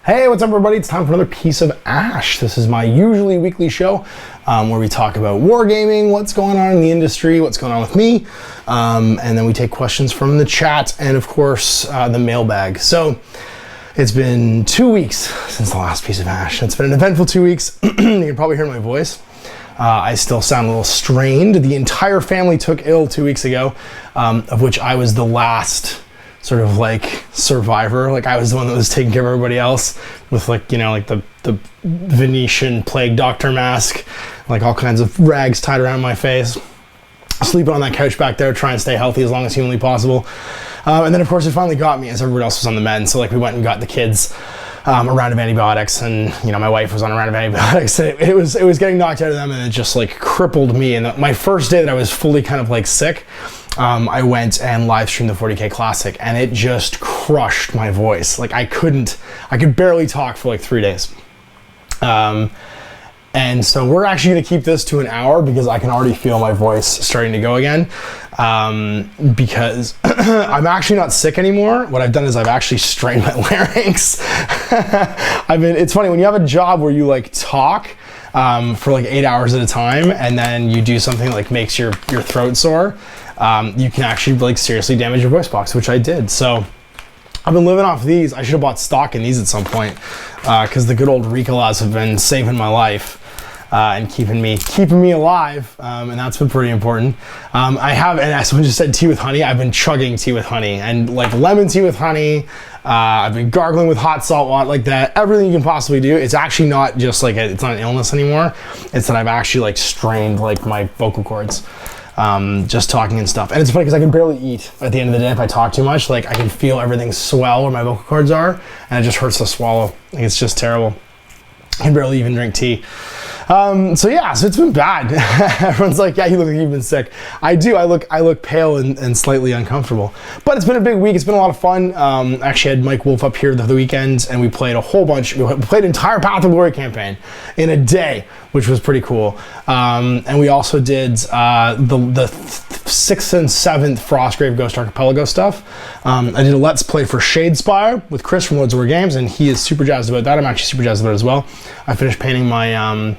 Hey, what's up everybody? It's time for another piece of Ash. This is my usually weekly show where we talk about wargaming, what's going on in the industry, what's going on with me, and then we take questions from the chat and of course the mailbag. So it's been 2 weeks since the last piece of Ash. It's been an eventful 2 weeks. You can probably hear my voice. I still sound a little strained. The entire family took ill 2 weeks ago, of which I was the last sort of like survivor. Like I was the one that was taking care of everybody else with like, you know, like the Venetian plague doctor mask, like all kinds of rags tied around my face, sleeping on that couch back there, trying to stay healthy as long as humanly possible. And then of course it finally got me as everybody else was on the mend. So like we went and got the kids a round of antibiotics, and you know my wife was on a round of antibiotics, and it was getting knocked out of them, and it just like crippled me. And my first day that I was fully kind of like sick, I went and live streamed the 40K Classic, and it just crushed my voice. Like I could barely talk for like 3 days. And so we're actually gonna keep this to an hour because I can already feel my voice starting to go again. Because I'm actually not sick anymore. What I've done is I've actually strained my larynx. It's funny when you have a job where you like talk for like 8 hours at a time, and then you do something like makes your throat sore, you can actually like seriously damage your voice box, which I did. So I've been living off these. I should have bought stock in these at some point because the good old Ricolas have been saving my life and keeping me alive, and that's been pretty important. I have, and as someone just said, tea with honey. I've been chugging tea with honey, and like lemon tea with honey. I've been gargling with hot salt water, like that. Everything you can possibly do. It's actually not just like it's not an illness anymore. It's that I've actually like strained like my vocal cords. Just talking and stuff. And it's funny because I can barely eat at the end of the day if I talk too much. Like I can feel everything swell where my vocal cords are, and it just hurts to swallow. Like it's just terrible. I can barely even drink tea. So it's been bad. Everyone's like, yeah, you look like you've been sick. I do. I look pale and slightly uncomfortable. But it's been a big week. It's been a lot of fun. I actually had Mike Wolf up here the weekend, and we played a whole bunch. We played an entire Path of Glory campaign in a day, which was pretty cool. And we also did the 6th and 7th Frostgrave Ghost Archipelago stuff. I did a Let's Play for Shadespire with Chris from Loads of War Games, and he is super jazzed about that. I'm actually super jazzed about it as well. I finished painting my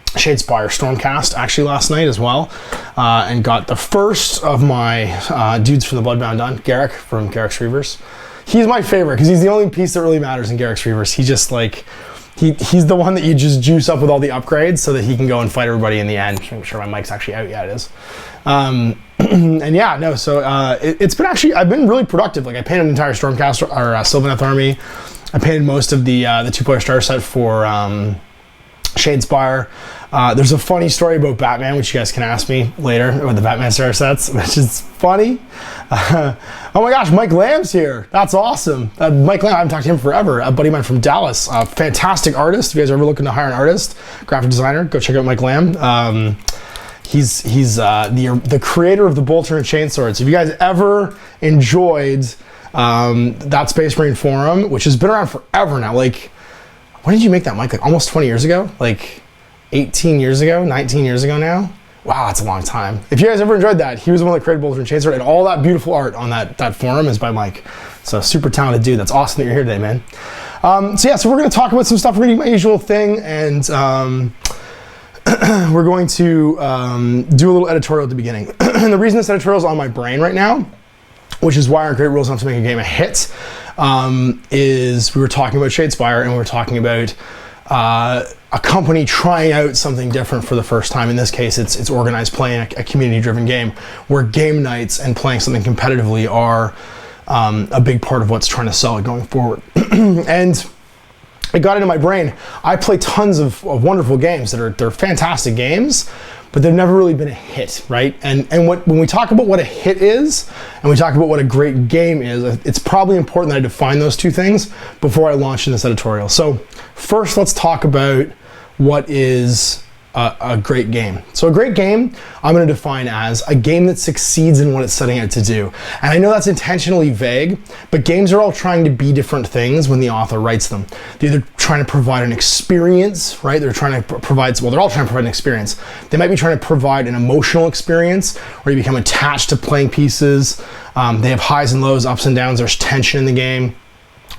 Shadespire Stormcast actually last night as well, and got the first of my dudes from the Bloodbound done, Garrick from Garrick's Reavers. He's my favorite because he's the only piece that really matters in Garrick's Reavers. He just like he's the one that you just juice up with all the upgrades so that he can go and fight everybody in the end. I'm sure my mic's actually out. Yeah, it is. And yeah, no, so it's been actually, I've been really productive. Like I painted an entire Stormcast or Sylvaneth army. I painted most of the 2-player starter set for Shadespire. There's a funny story about Batman, which you guys can ask me later about the Batman starter sets, which is funny. Oh my gosh, Mike Lamb's here. That's awesome. Mike Lamb, I haven't talked to him forever. A buddy of mine from Dallas, a fantastic artist. If you guys are ever looking to hire an artist, graphic designer, go check out Mike Lamb. He's the creator of the Bolter and Chainswords. If you guys ever enjoyed that Space Marine forum, which has been around forever now, like when did you make that, Mike? Like almost 20 years ago? Like 18 years ago? 19 years ago now? Wow, that's a long time. If you guys ever enjoyed that, he was the one that created Bolter and Chainsword, and all that beautiful art on that forum is by Mike. So super talented dude. That's awesome that you're here today, man. So we're going to talk about some stuff. We're going to do my usual thing, and we're going to do a little editorial at the beginning. And the reason this editorial is on my brain right now, which is why our great rules not to make a game a hit, is we were talking about Shadespire, and we were talking about a company trying out something different for the first time. In this case, it's organized play in a community-driven game where game nights and playing something competitively are a big part of what's trying to sell it going forward. And it got into my brain. I play tons of wonderful games they're fantastic games, but they've never really been a hit, right? And when we talk about what a hit is, and we talk about what a great game is, it's probably important that I define those two things before I launch in this editorial. So first, let's talk about what is a great game. So a great game, I'm going to define as a game that succeeds in what it's setting out to do. And I know that's intentionally vague, but games are all trying to be different things when the author writes them. They're either trying to provide an experience, right? They're trying to provide, well, they're all trying to provide an experience. They might be trying to provide an emotional experience where you become attached to playing pieces. They have highs and lows, ups and downs. There's tension in the game.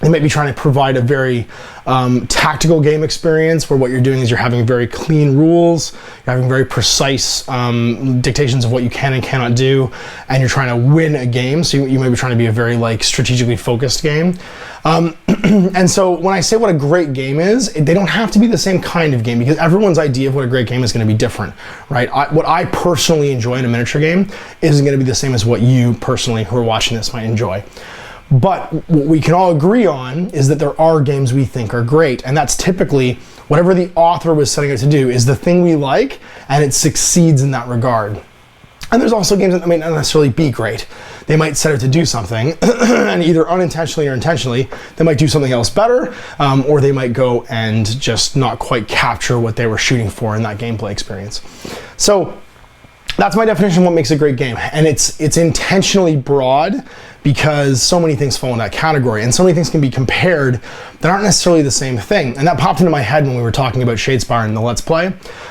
They might be trying to provide a very tactical game experience where what you're doing is you're having very clean rules, you're having very precise dictations of what you can and cannot do, and you're trying to win a game. So you might be trying to be a very like strategically focused game. And so when I say what a great game is, they don't have to be the same kind of game, because everyone's idea of what a great game is going to be different, right? What I personally enjoy in a miniature game isn't going to be the same as what you personally who are watching this might enjoy. But what we can all agree on is that there are games we think are great, and that's typically whatever the author was setting out to do is the thing we like, and it succeeds in that regard. And there's also games that might not necessarily be great. They might set out to do something, and either unintentionally or intentionally, they might do something else better, or they might go and just not quite capture what they were shooting for in that gameplay experience. So that's my definition of what makes a great game, and it's intentionally broad because so many things fall in that category, and so many things can be compared that aren't necessarily the same thing. And that popped into my head when we were talking about Shadespire in the Let's Play,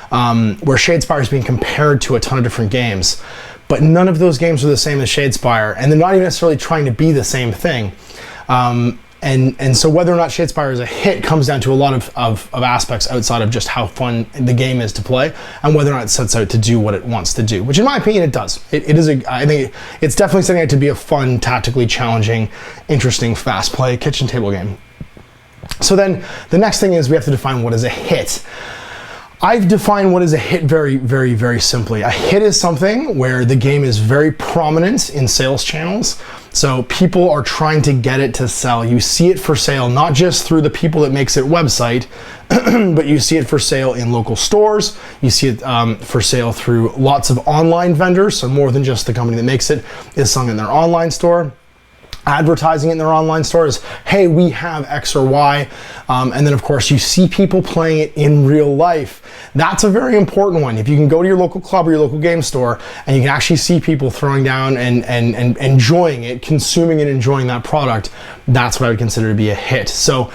where Shadespire is being compared to a ton of different games, but none of those games are the same as Shadespire, and they're not even necessarily trying to be the same thing. And so whether or not Shadespire is a hit comes down to a lot of aspects outside of just how fun the game is to play, and whether or not it sets out to do what it wants to do, which in my opinion it does. I think it's definitely setting out to be a fun, tactically challenging, interesting, fast play kitchen table game. So then the next thing is we have to define what is a hit. I've defined what is a hit very, very, very simply. A hit is something where the game is very prominent in sales channels. So people are trying to get it to sell. You see it for sale, not just through the people that makes it website, but you see it for sale in local stores. You see it for sale through lots of online vendors. So more than just the company that makes it is selling in their online store. Advertising in their online stores, hey, we have X or Y, and then of course you see people playing it in real life. That's a very important one. If you can go to your local club or your local game store and you can actually see people throwing down and enjoying it, consuming and enjoying that product, that's what I would consider to be a hit. So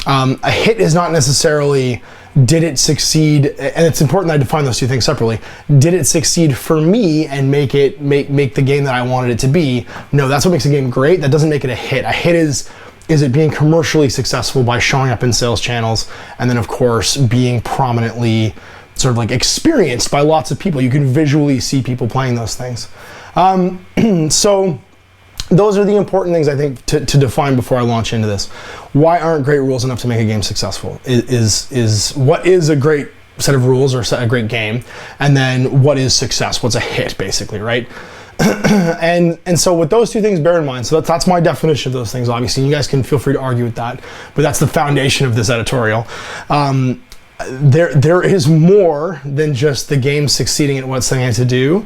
a hit is not necessarily, did it succeed, and it's important that I define those two things separately. Did it succeed for me and make the game that I wanted it to be? No, that's what makes a game great. That doesn't make it a hit. A hit is it being commercially successful by showing up in sales channels, and then of course being prominently sort of like experienced by lots of people. You can visually see people playing those things. So those are the important things I think to define before I launch into this. Why aren't great rules enough to make a game successful? Is what is a great set of rules or a great game, and then what is success? What's a hit, basically, right? and so with those two things, bear in mind. So that's my definition of those things. Obviously, you guys can feel free to argue with that, but that's the foundation of this editorial. There is more than just the game succeeding at what it's setting out to do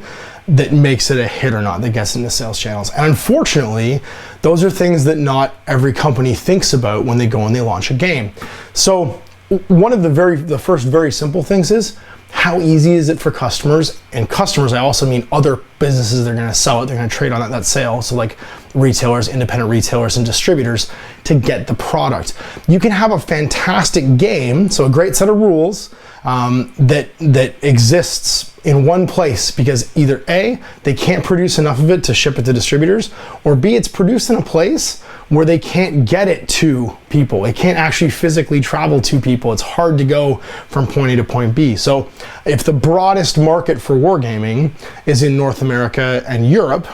that makes it a hit or not, that gets into sales channels. And unfortunately, those are things that not every company thinks about when they go and they launch a game. So one of the first very simple things is, how easy is it for customers? And customers, I also mean other businesses that are gonna sell it, they're gonna trade on that sale. So like retailers, independent retailers, and distributors to get the product. You can have a fantastic game, so a great set of rules that exists in one place because either A, they can't produce enough of it to ship it to distributors, or B, it's produced in a place where they can't get it to people. It can't actually physically travel to people. It's hard to go from point A to point B. So if the broadest market for wargaming is in North America and Europe,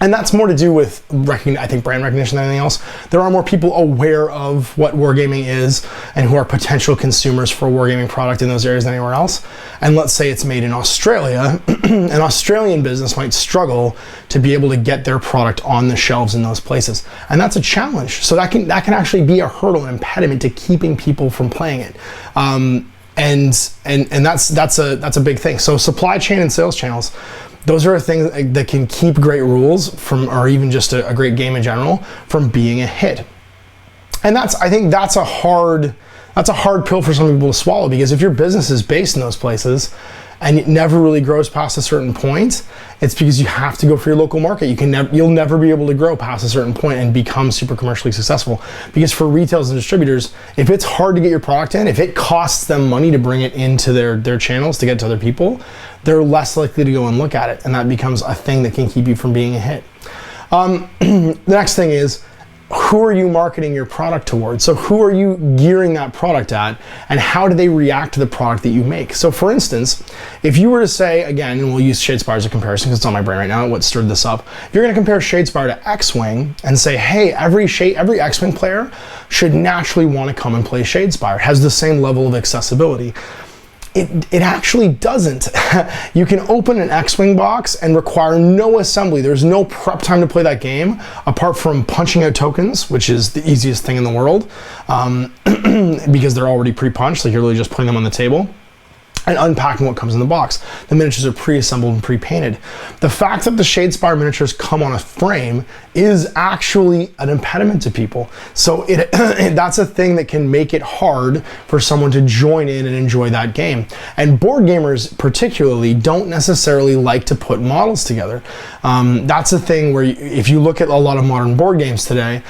and that's more to do with, I think, brand recognition than anything else. There are more people aware of what wargaming is and who are potential consumers for a wargaming product in those areas than anywhere else. And let's say it's made in Australia, an Australian business might struggle to be able to get their product on the shelves in those places. And that's a challenge. So that can actually be a hurdle, an impediment to keeping people from playing it. And that's a big thing. So supply chain and sales channels, those are things that can keep great rules from, or even just a great game in general, from being a hit. And I think that's a hard pill for some people to swallow, because if your business is based in those places and it never really grows past a certain point, it's because you have to go for your local market. You'll never be able to grow past a certain point and become super commercially successful. Because for retailers and distributors, if it's hard to get your product in, if it costs them money to bring it into their channels to get to other people, they're less likely to go and look at it. And that becomes a thing that can keep you from being a hit. The next thing is, who are you marketing your product towards? So who are you gearing that product at, and how do they react to the product that you make? So for instance, if you were to say, again, and we'll use Shadespire as a comparison because it's on my brain right now, what stirred this up. If you're gonna compare Shadespire to X-Wing and say, hey, every X-Wing player should naturally wanna come and play Shadespire. It has the same level of accessibility. It actually doesn't. You can open an X-Wing box and require no assembly. There's no prep time to play that game, apart from punching out tokens, which is the easiest thing in the world, because they're already pre-punched, like you're literally just putting them on the table, and unpacking what comes in the box. The miniatures are pre-assembled and pre-painted. The fact that the Shadespire miniatures come on a frame is actually an impediment to people. So that's a thing that can make it hard for someone to join in and enjoy that game. And board gamers particularly don't necessarily like to put models together. That's a thing where if you look at a lot of modern board games today,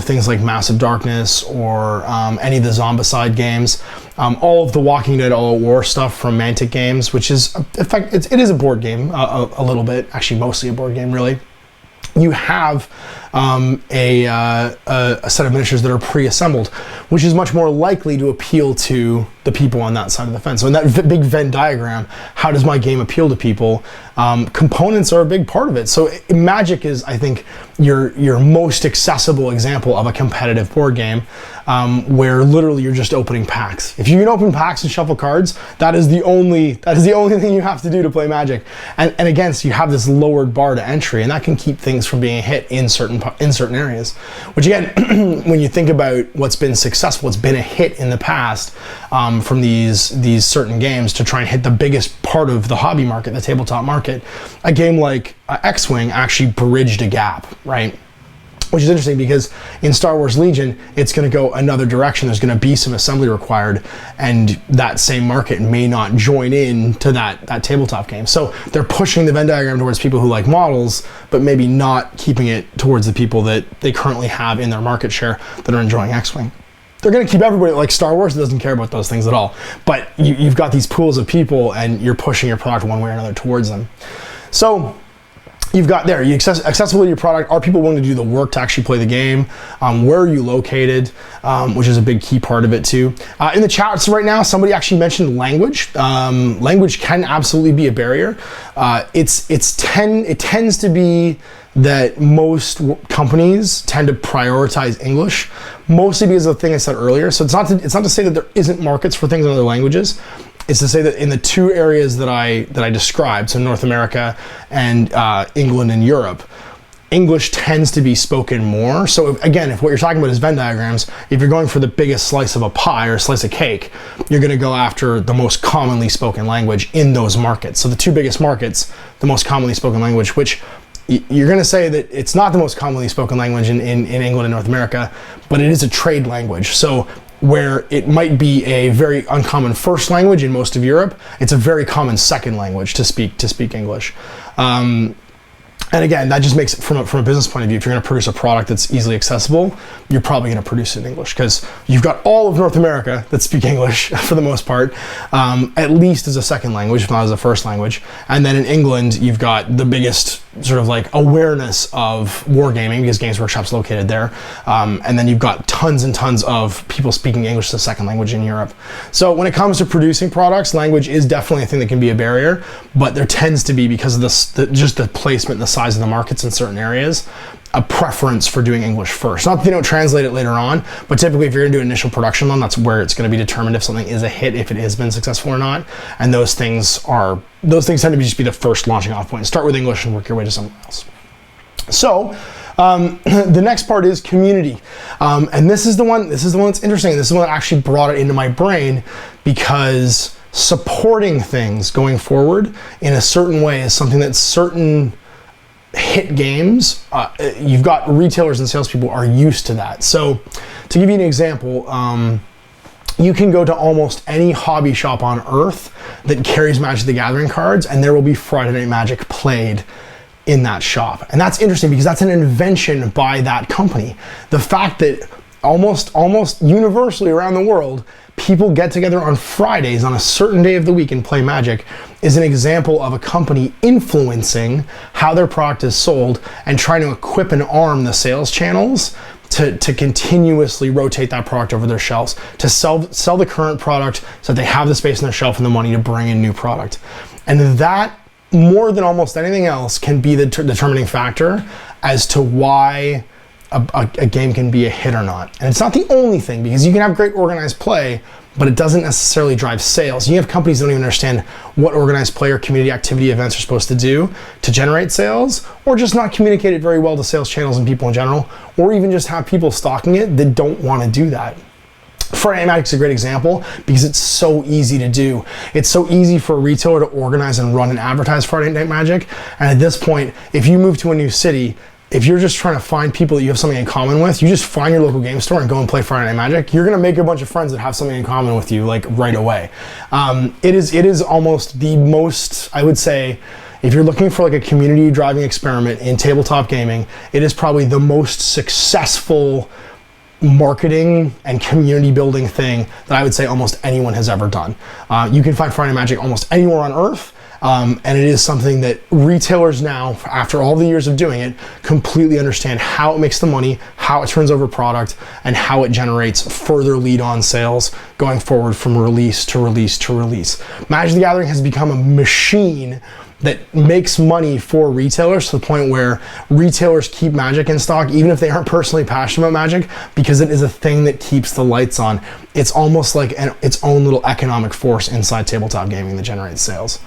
things like Massive Darkness or any of the Zombicide games, all of the Walking Dead All Out War stuff from Mantic Games, which is, in fact, it is a board game, a little bit, actually mostly a board game really. You have a set of miniatures that are pre-assembled, which is much more likely to appeal to the people on that side of the fence. So in that big Venn diagram, how does my game appeal to people? Components are a big part of it. So Magic is, I think, your most accessible example of a competitive board game, where literally you're just opening packs. If you can open packs and shuffle cards, that is the only thing you have to do to play Magic. And again, so you have this lowered bar to entry, and that can keep things from being a hit in certain areas. Which again, when you think about what's been successful, it's been a hit in the past from these certain games to try and hit the biggest part of the hobby market, the tabletop market. A game like X-Wing actually bridged a gap, right? Which is interesting because in Star Wars Legion, it's going to go another direction. There's going to be some assembly required, and that same market may not join in to that tabletop game. So they're pushing the Venn diagram towards people who like models, but maybe not keeping it towards the people that they currently have in their market share that are enjoying X-Wing. They're going to keep everybody like Star Wars that doesn't care about those things at all. But you've got these pools of people, and you're pushing your product one way or another towards them. So you've got there, accessibility of your product. Are people willing to do the work to actually play the game? Where are you located? Which is a big key part of it too. In the chats right now, somebody actually mentioned language. Language can absolutely be a barrier. It tends to be that most companies tend to prioritize English, mostly because of the thing I said earlier. So it's not to say that there isn't markets for things in other languages. Is to say that in the two areas that I described, so North America and England and Europe, English tends to be spoken more. So if what you're talking about is Venn diagrams, if you're going for the biggest slice of a pie or a slice of cake, you're going to go after the most commonly spoken language in those markets. So the two biggest markets, the most commonly spoken language, which you're going to say that it's not the most commonly spoken language in England and North America, but it is a trade language. So where it might be a very uncommon first language in most of Europe, it's a very common second language to speak English. And again, that just makes it, from a business point of view, if you're going to produce a product that's easily accessible, you're probably going to produce it in English, because you've got all of North America that speak English for the most part, at least as a second language, if not as a first language. And then in England, you've got the biggest sort of like awareness of wargaming, because Games Workshop's located there. And then you've got tons and tons of people speaking English as a second language in Europe. So when it comes to producing products, language is definitely a thing that can be a barrier, but there tends to be, because of just the placement and the size of the markets in certain areas, a preference for doing English first. Not that they don't translate it later on, but typically if you're going to do an initial production run, that's where it's going to be determined if something is a hit, if it has been successful or not. And those things tend to just be the first launching off point. Start with English and work your way to something else. So the next part is community. And this is the one that's interesting. This is the one that actually brought it into my brain, because supporting things going forward in a certain way is something that certain hit games, you've got retailers and salespeople are used to that. So to give you an example, you can go to almost any hobby shop on earth that carries Magic the Gathering cards, and there will be Friday Night Magic played in that shop. And that's interesting because that's an invention by that company. The fact that almost universally around the world, people get together on Fridays on a certain day of the week and play Magic is an example of a company influencing how their product is sold and trying to equip and arm the sales channels to continuously rotate that product over their shelves, to sell the current product so that they have the space on their shelf and the money to bring in new product. And that, more than almost anything else, can be the determining factor as to why a game can be a hit or not. And it's not the only thing, because you can have great organized play, but it doesn't necessarily drive sales. You have companies that don't even understand what organized play or community activity events are supposed to do to generate sales, or just not communicate it very well to sales channels and people in general, or even just have people stocking it that don't want to do that. Friday Night Magic's a great example because it's so easy to do. It's so easy for a retailer to organize and run and advertise Friday Night Magic. And at this point, if you move to a new city, if you're just trying to find people that you have something in common with, you just find your local game store and go and play Friday Night Magic. You're gonna make a bunch of friends that have something in common with you, like right away. It is almost the most, I would say, if you're looking for like a community driving experiment in tabletop gaming, it is probably the most successful marketing and community building thing that I would say almost anyone has ever done. You can find Friday Night Magic almost anywhere on earth. And it is something that retailers now, after all the years of doing it, completely understand how it makes the money, how it turns over product, and how it generates further lead on sales going forward from release to release to release. Magic the Gathering has become a machine that makes money for retailers, to the point where retailers keep Magic in stock even if they aren't personally passionate about Magic, because it is a thing that keeps the lights on. It's almost like its own little economic force inside tabletop gaming that generates sales.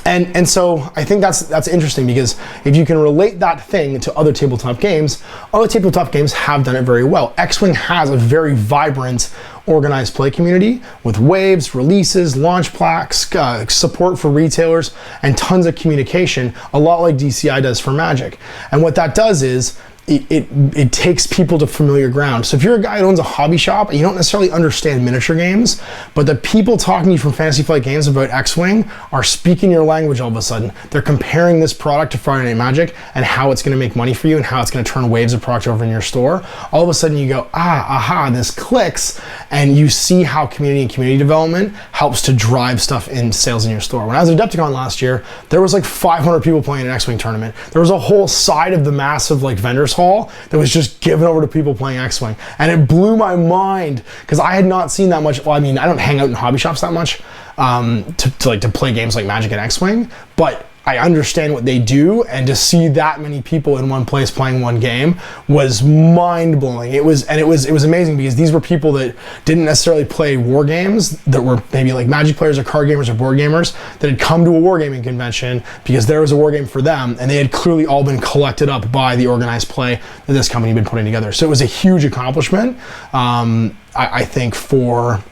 And so I think that's interesting, because if you can relate that thing to other tabletop games have done it very well. X-Wing has a very vibrant, organized play community with waves, releases, launch plaques, support for retailers, and tons of communication, a lot like DCI does for Magic. And what that does is it takes people to familiar ground. So if you're a guy who owns a hobby shop and you don't necessarily understand miniature games, but the people talking to you from Fantasy Flight Games about X-Wing are speaking your language all of a sudden. They're comparing this product to Friday Night Magic and how it's gonna make money for you and how it's gonna turn waves of product over in your store. All of a sudden you go, aha, this clicks, and you see how community and community development helps to drive stuff in sales in your store. When I was at Adepticon last year, there was like 500 people playing an X-Wing tournament. There was a whole side of the massive like vendors hall that was just given over to people playing X-Wing, and it blew my mind because I had not seen that much. Well, I mean, I don't hang out in hobby shops that much to play games like Magic and X-Wing, but I understand what they do, and to see that many people in one place playing one game was mind-blowing. It was amazing, because these were people that didn't necessarily play war games, that were maybe like Magic players or card gamers or board gamers that had come to a wargaming convention because there was a war game for them, and they had clearly all been collected up by the organized play that this company had been putting together. So it was a huge accomplishment, I think, for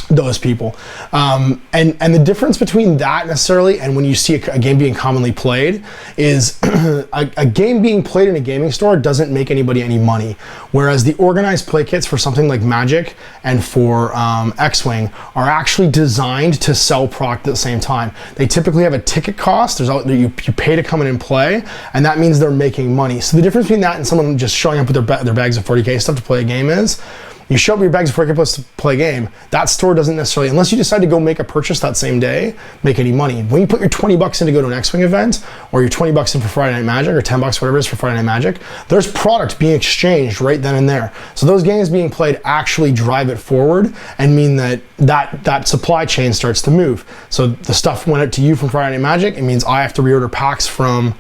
those people. And the difference between that necessarily and when you see a game being commonly played is a game being played in a gaming store doesn't make anybody any money, whereas the organized play kits for something like Magic and for X-Wing are actually designed to sell product at the same time. They typically have a ticket cost. You pay to come in and play, and that means they're making money. So the difference between that and someone just showing up with their bags of 40K stuff to play a game is, you show up your bags of 40K plus to play a game, that store doesn't necessarily, unless you decide to go make a purchase that same day, make any money. When you put your 20 bucks in to go to an X-Wing event, or your 20 bucks in for Friday Night Magic, or 10 bucks, whatever it is for Friday Night Magic, there's product being exchanged right then and there. So those games being played actually drive it forward and mean that supply chain starts to move. So the stuff went out to you from Friday Night Magic, it means I have to reorder packs from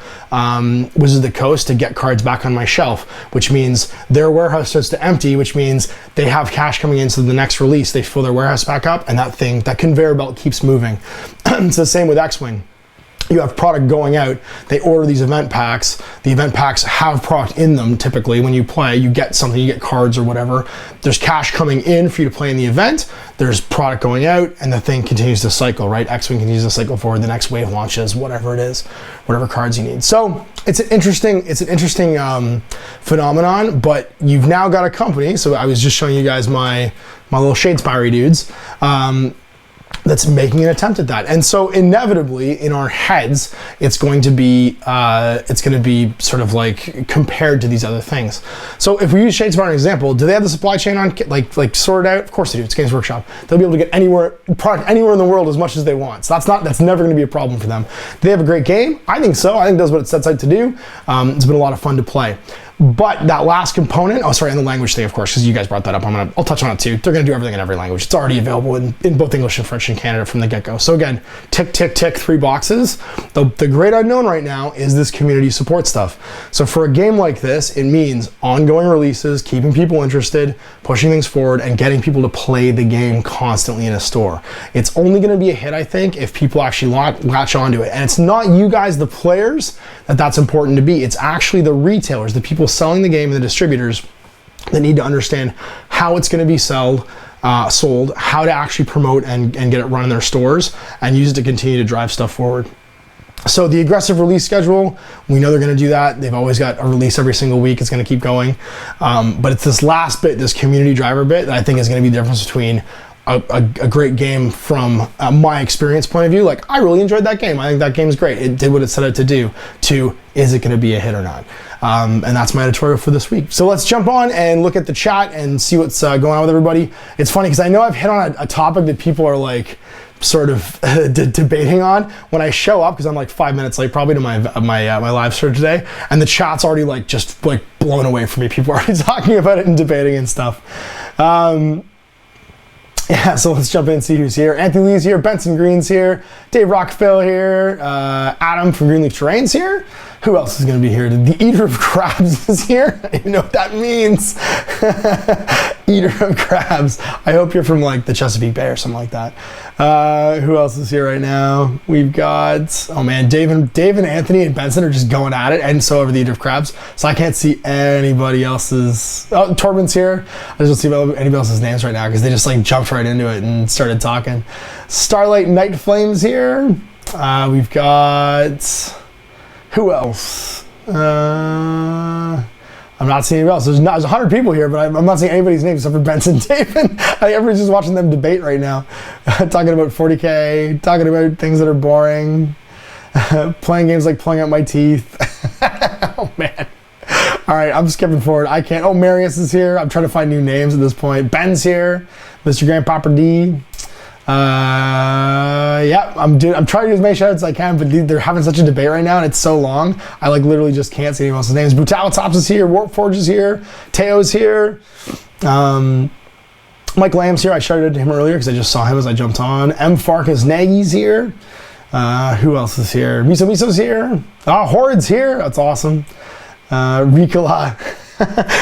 Wizards of the Coast to get cards back on my shelf, which means their warehouse starts to empty, which means they have cash coming in, so the next release they fill their warehouse back up, and that conveyor belt keeps moving. It's the same with X-Wing. You have product going out, they order these event packs, the event packs have product in them. Typically when you play, you get something, you get cards or whatever, there's cash coming in for you to play in the event, there's product going out, and the thing continues to cycle, right? X-Wing continues to cycle forward, the next wave launches, whatever it is, whatever cards you need. So it's an interesting phenomenon, but you've now got a company, so I was just showing you guys my little Shadespire dudes, that's making an attempt at that. And so inevitably in our heads, it's going to be sort of like compared to these other things. So if we use Shadespire as an example, do they have the supply chain on like sorted out? Of course they do. It's Games Workshop. They'll be able to get product anywhere in the world as much as they want. So that's never going to be a problem for them. Do they have a great game? I think so. I think that's what it sets out to do. It's been a lot of fun to play. But that last component, oh sorry, and the language thing, of course, because you guys brought that up. I'll touch on it too. They're gonna do everything in every language. It's already available in both English and French in Canada from the get-go. So again, tick, tick, tick, 3 boxes. The great unknown right now is this community support stuff. So for a game like this, it means ongoing releases, keeping people interested, pushing things forward, and getting people to play the game constantly in a store. It's only gonna be a hit, I think, if people actually latch onto it. And it's not you guys, the players, that's important to be. It's actually the retailers, the people selling the game and the distributors that need to understand how it's going to be sold, how to actually promote and get it run in their stores, and use it to continue to drive stuff forward. So the aggressive release schedule, we know they're going to do that. They've always got a release every single week. It's going to keep going. But it's this last bit, this community driver bit, that I think is going to be the difference between a great game from my experience point of view. Like, I really enjoyed that game. I think that game's great. It did what it set out to do. To, is it going to be a hit or not? And that's my editorial for this week. So let's jump on and look at the chat and see what's going on with everybody. It's funny because I know I've hit on a topic that people are like sort of debating on when I show up, because I'm like 5 minutes late probably to my live stream today, and the chat's already like just like blown away from me. People are already talking about it and debating and stuff. Yeah, so let's jump in and see who's here. Anthony Lee's here, Benson Green's here, Dave Rockville here, Adam from Greenleaf Terrain's here. Who else is going to be here? The Eater of Crabs is here. I don't even know what that means. Eater of Crabs. I hope you're from like the Chesapeake Bay or something like that. Who else is here right now? We've got, oh man, Dave and Anthony and Benson are just going at it, and so over the Eater of Crabs. So I can't see anybody else's. Oh, Torben's here. I just don't see anybody else's names right now because they just like jumped right into it and started talking. Starlight Night Flames here. We've got, who else? I'm not seeing anybody else. There's 100 people here, but I'm not seeing anybody's name except for Benson David. I think everybody's just watching them debate right now. Talking about 40K, talking about things that are boring, playing games like pulling out my teeth. Oh man. All right, I'm skipping forward. I can't. Oh, Marius is here. I'm trying to find new names at this point. Ben's here. Mr. Grandpapa D. Yeah, I'm trying to do as many shout outs as I can, but they're having such a debate right now and it's so long, I like literally just can't see anyone else's names. Brutalitops is here, Warpforge is here, Teo's here, Mike Lamb's here. I shouted at him earlier because I just saw him as I jumped on. M. Farkas Nagy's here. Who else is here? Miso's here. Horrid's here. That's awesome. Ricola.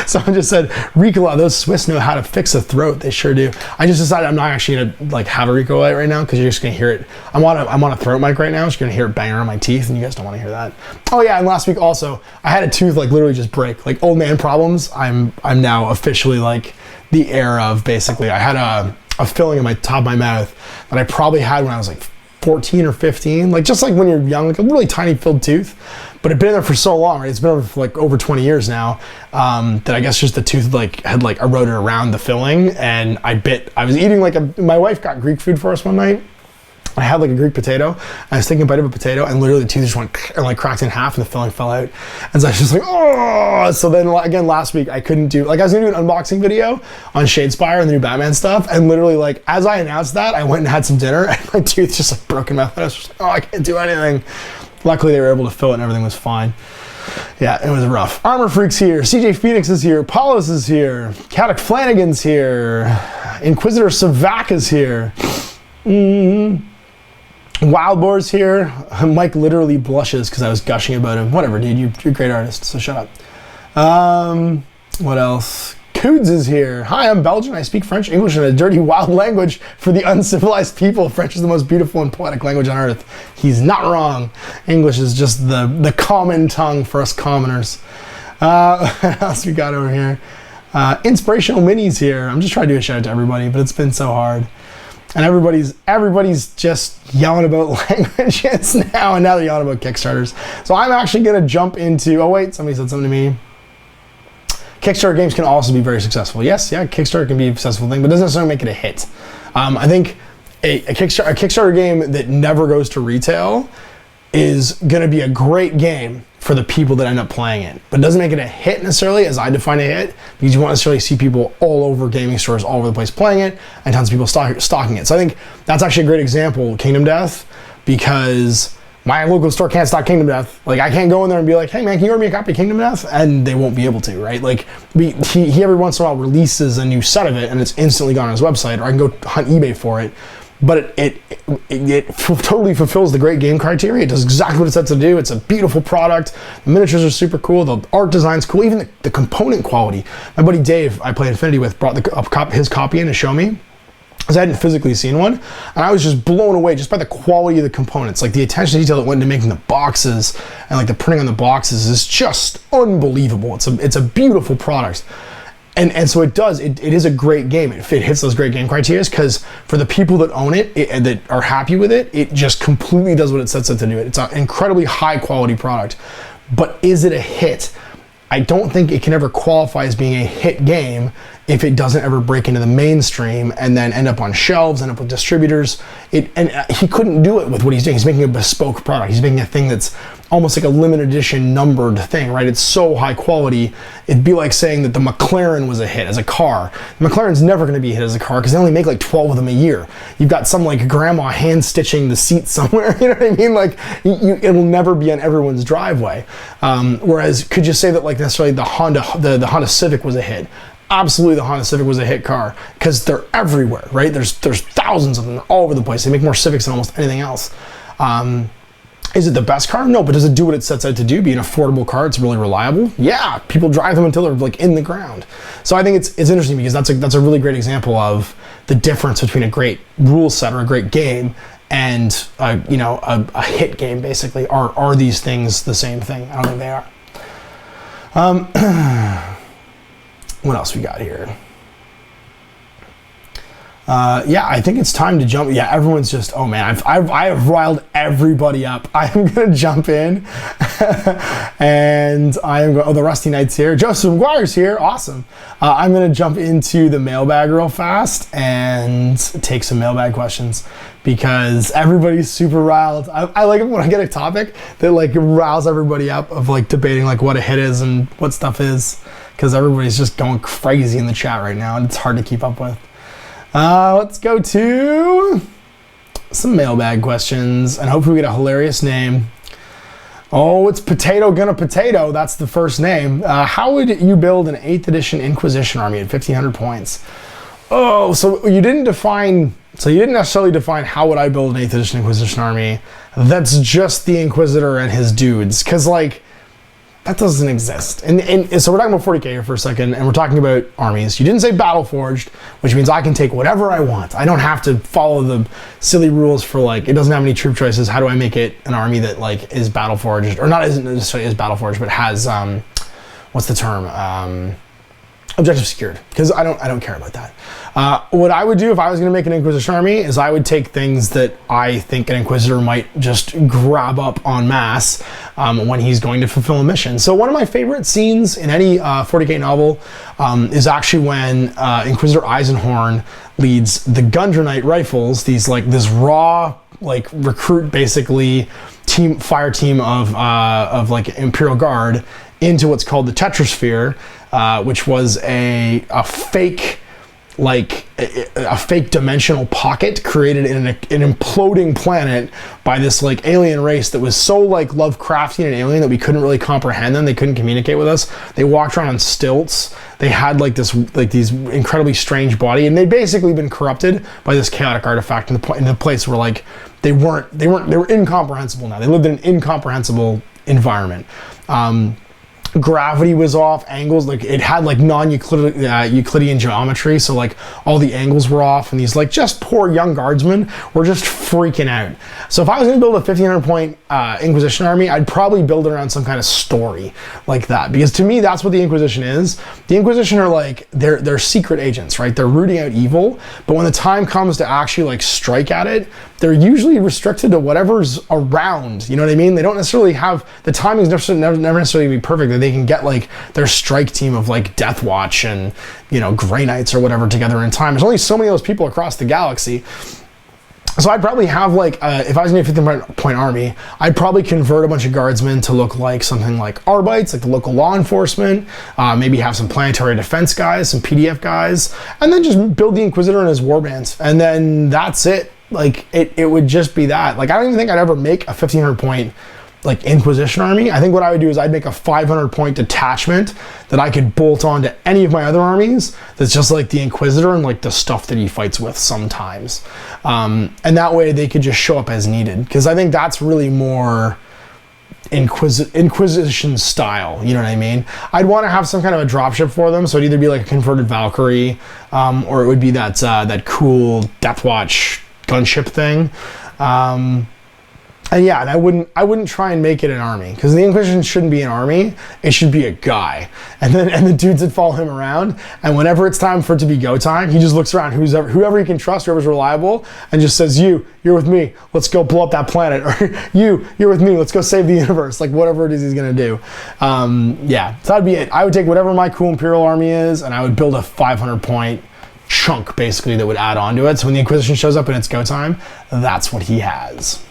Someone just said, Ricola, those Swiss know how to fix a throat. They sure do. I just decided I'm not actually gonna like have a Ricola light right now because you're just gonna hear it. I'm on a throat mic right now, so you're gonna hear it bang around my teeth, and you guys don't want to hear that. Oh yeah, and last week also, I had a tooth like literally just break. Like old man problems. I'm now officially like the heir of basically. I had a filling in my top of my mouth that I probably had when I was like 14 or 15, like just like when you're young, like a really tiny filled tooth, but it'd been there for so long, right? It's been over for like over 20 years now, that I guess just the tooth had eroded around the filling, and I was eating my wife got Greek food for us one night. I had like a Greek potato. I was taking a bite of a potato, and literally the tooth just went and like cracked in half, and the filling fell out. And so I was just like, oh. So then again, last week I couldn't do, like I was gonna do an unboxing video on Shadespire and the new Batman stuff, and literally like as I announced that, I went and had some dinner, and my tooth just like broke in my mouth. I was just like, oh, I can't do anything. Luckily they were able to fill it and everything was fine. Yeah, it was rough. Armor Freak's here, CJ Phoenix is here, Paulus is here, Caddock Flanagan's here, Inquisitor Savak is here. Wild Boar's here. Mike literally blushes because I was gushing about him. Whatever, dude, you're a great artist, so shut up. What else? Coods is here. Hi, I'm Belgian. I speak French, English, and a dirty, wild language for the uncivilized people. French is the most beautiful and poetic language on earth. He's not wrong. English is just the common tongue for us commoners. What else we got over here? Inspirational Minis here. I'm just trying to do a shout out to everybody, but it's been so hard. And everybody's just yelling about languages now, and now they're yelling about Kickstarters. So I'm actually gonna jump into, oh wait, somebody said something to me. Kickstarter games can also be very successful. Yes, yeah, Kickstarter can be a successful thing, but it doesn't necessarily make it a hit. I think a Kickstarter game that never goes to retail is gonna be a great game for the people that end up playing it, but it doesn't make it a hit necessarily as I define a hit, because you won't necessarily see people all over gaming stores all over the place playing it and tons of people stocking it. So I think that's actually a great example, Kingdom Death, because my local store can't stock Kingdom Death. Like, I can't go in there and be like, hey man, can you order me a copy of Kingdom Death? And they won't be able to, right? Like, he every once in a while releases a new set of it and it's instantly gone on his website, or I can go hunt eBay for it. But it totally fulfills the great game criteria. It does exactly what it sets to do. It's a beautiful product. The miniatures are super cool. The art design's cool. Even the component quality. My buddy Dave, I play Infinity with, brought his copy in to show me, because I hadn't physically seen one, and I was just blown away just by the quality of the components. Like, the attention to detail that went into making the boxes and like the printing on the boxes is just unbelievable. It's a beautiful product. And so it is a great game. It hits those great game criteria, because for the people that own it and that are happy with it, it just completely does what it sets out to do. It's an incredibly high quality product. But is it a hit? I don't think it can ever qualify as being a hit game if it doesn't ever break into the mainstream and then end up on shelves, end up with distributors. And he couldn't do it with what he's doing. He's making a bespoke product. He's making a thing that's almost like a limited edition numbered thing, right? It's so high quality. It'd be like saying that the McLaren was a hit as a car. The McLaren's never going to be a hit as a car because they only make like 12 of them a year. You've got some like grandma hand stitching the seat somewhere. You know what I mean? Like, it'll never be on everyone's driveway. Whereas, could you say that like necessarily the Honda Civic was a hit? Absolutely, the Honda Civic was a hit car, because they're everywhere, right? There's thousands of them all over the place. They make more Civics than almost anything else. Is it the best car? No, but does it do what it sets out to do? Be an affordable car. It's really reliable. Yeah, people drive them until they're like in the ground. So I think it's interesting, because that's a really great example of the difference between a great rule set or a great game and a hit game. Basically, are these things the same thing? I don't think they are. What else we got here? Yeah, I think it's time to jump. Yeah, everyone's just, oh man, I have riled everybody up. I'm gonna jump in, and I am going. Oh, the Rusty Knight's here. Joseph McGuire's here. Awesome. I'm gonna jump into the mailbag real fast and take some mailbag questions, because everybody's super riled. I like it when I get a topic that like riles everybody up, of like debating like what a hit is and what stuff is, because everybody's just going crazy in the chat right now, and it's hard to keep up with. Let's go to some mailbag questions, and hopefully we get a hilarious name. Oh, it's Potato Gonna Potato. That's the first name. How would you build an 8th edition Inquisition army at 1,500 points? Oh, so you didn't necessarily define how would I build an 8th edition Inquisition army. That's just the Inquisitor and his dudes, because like, that doesn't exist. And so we're talking about 40k here for a second, and we're talking about armies. You didn't say Battleforged, which means I can take whatever I want. I don't have to follow the silly rules for like, it doesn't have any troop choices. How do I make it an army that like is Battleforged, or not, isn't necessarily is Battleforged, but has, what's the term? Objective secured, because I don't care about that. What I would do if I was going to make an Inquisition army is I would take things that I think an Inquisitor might just grab up en masse when he's going to fulfill a mission. So one of my favorite scenes in any 40k novel is actually when Inquisitor Eisenhorn leads the Gundrenite Rifles, this raw like recruit basically fire team of like Imperial Guard, into what's called the Tetrasphere, which was a fake dimensional pocket created in an imploding planet by this like alien race that was so like Lovecraftian and alien that we couldn't really comprehend them. They couldn't communicate with us. They walked around on stilts. They had these incredibly strange body, and they'd basically been corrupted by this chaotic artifact in the place where like they were incomprehensible now. They lived in an incomprehensible environment. Gravity was off, angles, like it had like Euclidean geometry, so like all the angles were off, and these like just poor young guardsmen were just freaking out. So if I was going to build a 1,500 point Inquisition army, I'd probably build it around some kind of story like that, because to me that's what the Inquisition is. The Inquisition are like, they're secret agents, right? They're rooting out evil, but when the time comes to actually like strike at it, they're usually restricted to whatever's around. You know what I mean? They don't necessarily have, the timing's never necessarily be perfect, that they can get like their strike team of like Death Watch and, you know, Grey Knights or whatever together in time. There's only so many of those people across the galaxy. So I'd probably have like, if I was going to 15 point army, I'd probably convert a bunch of guardsmen to look like something like Arbites, like the local law enforcement, maybe have some planetary defense guys, some PDF guys, and then just build the Inquisitor and his warbands. And then that's it. Like it would just be that. Like I don't even think I'd ever make a 1500 point like Inquisition army. I think what I would do is I'd make a 500 point detachment that I could bolt on to any of my other armies that's just like the Inquisitor and like the stuff that he fights with sometimes. And that way they could just show up as needed. Because I think that's really more Inquisition style, you know what I mean? I'd want to have some kind of a dropship for them, so it'd either be like a converted Valkyrie, or it would be that cool Deathwatch gunship thing. And yeah, and I wouldn't try and make it an army, because the Inquisition shouldn't be an army. It should be a guy, and the dudes that follow him around. And whenever it's time for it to be go time, he just looks around whoever he can trust, whoever's reliable, and just says, "You're with me. Let's go blow up that planet," or "You're with me. Let's go save the universe." Like whatever it is he's gonna do. Yeah, so that'd be it. I would take whatever my cool Imperial army is, and I would build a 500 point chunk basically that would add on to it. So when the Inquisition shows up and it's go time, that's what he has.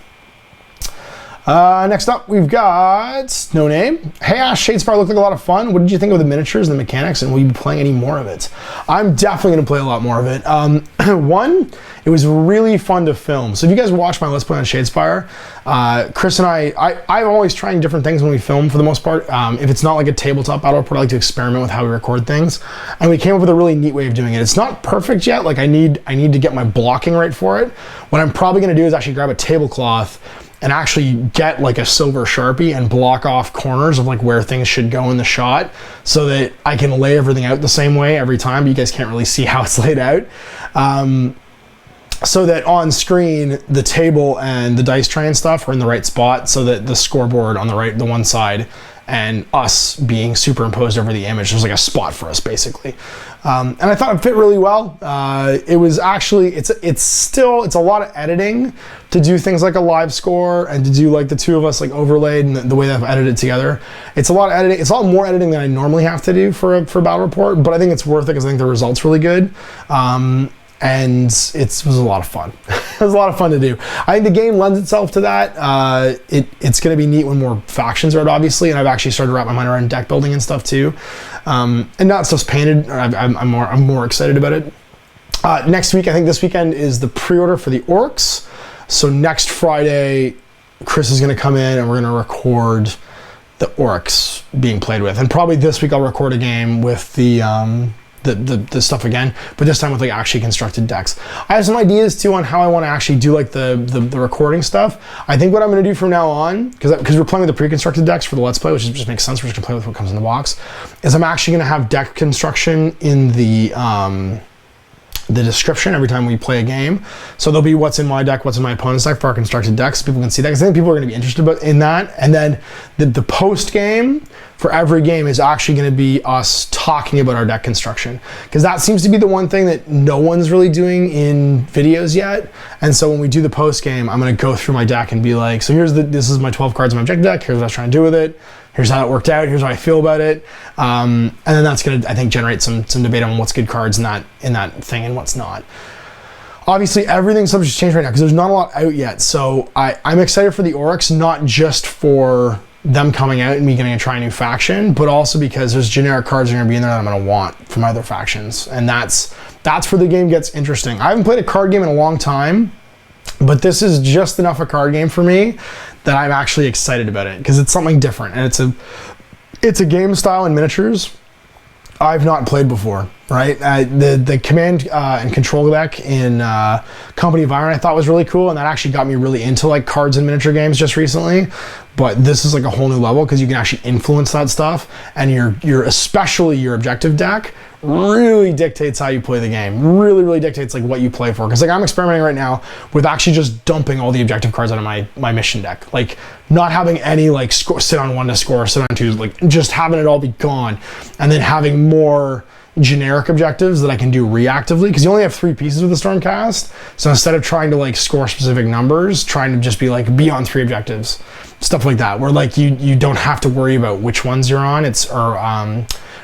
Next up, we've got No Name. Hey Ash, Shadespire looked like a lot of fun. What did you think of the miniatures and the mechanics, and will you be playing any more of it? I'm definitely going to play a lot more of it. One, it was really fun to film. So if you guys watch my Let's Play on Shadespire, Chris and I'm always trying different things when we film for the most part. If it's not like a tabletop battle report, I like to experiment with how we record things. And we came up with a really neat way of doing it. It's not perfect yet. Like I need to get my blocking right for it. What I'm probably going to do is actually grab a tablecloth and actually get like a silver Sharpie and block off corners of like where things should go in the shot, so that I can lay everything out the same way every time. But you guys can't really see how it's laid out. So that on screen, the table and the dice tray and stuff are in the right spot, so that the scoreboard on the one side, and us being superimposed over the image, there's like a spot for us basically. And I thought it fit really well. It was actually, it's a lot of editing to do things like a live score and to do like the two of us like overlaid and the way that I've edited it together. It's a lot of editing. It's a lot more editing than I normally have to do for a battle report, but I think it's worth it because I think the result's really good. And it was a lot of fun. It was a lot of fun to do. I think the game lends itself to that. It's going to be neat when more factions are out, obviously, and I've actually started to wrap my mind around deck building and stuff too. And now it's just painted. I'm more excited about it. Next week, I think this weekend is the pre-order for the Orcs. So next Friday, Chris is going to come in and we're going to record the Orcs being played with. And probably this week I'll record a game with the stuff again, but this time with like actually constructed decks. I have some ideas too on how I want to actually do like the recording stuff. I think what I'm going to do from now on, because we're playing with the pre-constructed decks for the Let's Play, which just makes sense, we're just going to play with what comes in the box, is I'm actually going to have deck construction in the description every time we play a game. So there'll be what's in my deck, what's in my opponent's deck for our constructed decks. People can see that, because I think people are going to be interested in that. And then the post game for every game is actually going to be us talking about our deck construction, because that seems to be the one thing that no one's really doing in videos yet. And so when we do the post game, I'm going to go through my deck and be like, so this is my 12 cards in my objective deck. Here's what I was trying to do with it. Here's how it worked out. Here's how I feel about it. And then that's going to, I think, generate some debate on what's good cards in that thing and what's not. Obviously, everything's subject to change right now because there's not a lot out yet. So I'm excited for the Orcs, not just for them coming out and me getting to try a new faction, but also because there's generic cards that are going to be in there that I'm going to want from other factions. And that's where the game gets interesting. I haven't played a card game in a long time, but this is just enough a card game for me that I'm actually excited about it, because it's something different, and it's a game style in miniatures I've not played before, right? The command and control deck in Company of Iron I thought was really cool, and that actually got me really into like cards and miniature games just recently. But this is like a whole new level, because you can actually influence that stuff, and especially your objective deck really dictates how you play the game. Really dictates like what you play for. Because like I'm experimenting right now with actually just dumping all the objective cards out of my mission deck, like not having any like sit on 1 to score, sit on 2, like just having it all be gone, and then having more generic objectives that I can do reactively, because you only have 3 pieces with the Stormcast. So instead of trying to like score specific numbers, trying to just be like be on 3 objectives, stuff like that, where like you don't have to worry about which ones you're on.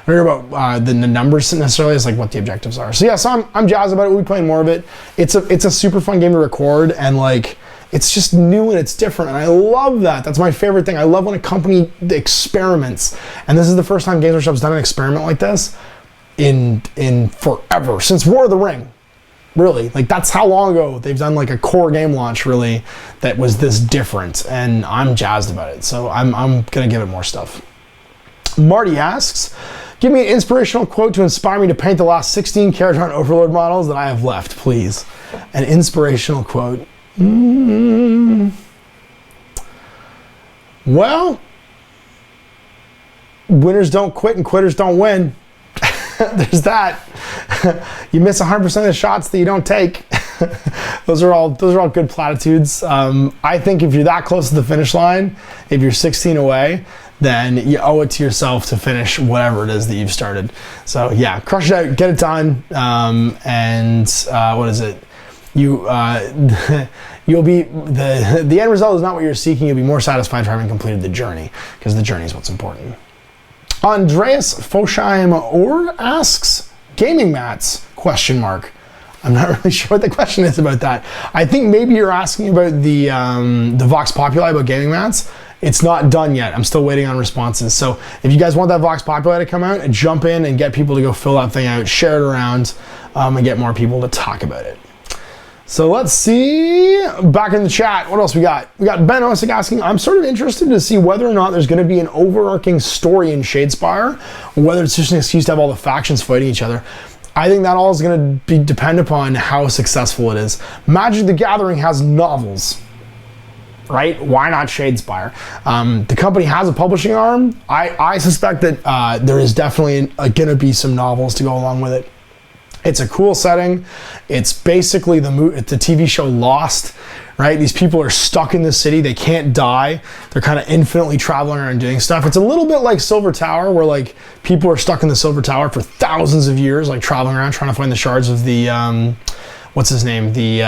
Worry about the numbers necessarily, is like what the objectives are. So yeah, so I'm jazzed about it. We'll be playing more of it. It's a super fun game to record, and like it's just new and it's different, and I love that. That's my favorite thing. I love when a company experiments, and this is the first time Games Workshop's done an experiment like this in forever, since War of the Ring. really. Like, that's how long ago they've done like a core game launch, really, that was this different, and I'm jazzed about it. So I'm gonna give it more stuff. Marty asks, give me an inspirational quote to inspire me to paint the last 16 Caratron Overlord models that I have left, please. An inspirational quote. Well, winners don't quit and quitters don't win. There's that. You miss 100% of the shots that you don't take. Those are all good platitudes. I think if you're that close to the finish line, if you're 16 away, then you owe it to yourself to finish whatever it is that you've started. So yeah, crush it out, get it done, and what is it? You'll be the end result is not what you're seeking. You'll be more satisfied for having completed the journey, because the journey is what's important. Andreas Fosheim Or asks, gaming mats? ? I'm not really sure what the question is about that. I think maybe you're asking about the Vox Populi about gaming mats. It's not done yet. I'm still waiting on responses. So if you guys want that Vox Populi to come out, jump in and get people to go fill that thing out, share it around, and get more people to talk about it. So let's see, back in the chat, what else we got? We got Ben Osick asking, I'm sort of interested to see whether or not there's going to be an overarching story in Shadespire, or whether it's just an excuse to have all the factions fighting each other. I think that all is going to depend upon how successful it is. Magic the Gathering has novels, right? Why not Shadespire? The company has a publishing arm. I suspect that there is definitely going to be some novels to go along with it. It's a cool setting. It's basically the TV show Lost, right? These people are stuck in the city. They can't die. They're kind of infinitely traveling around doing stuff. It's a little bit like Silver Tower, where like people are stuck in the Silver Tower for thousands of years, like traveling around trying to find the shards of the what's his name, the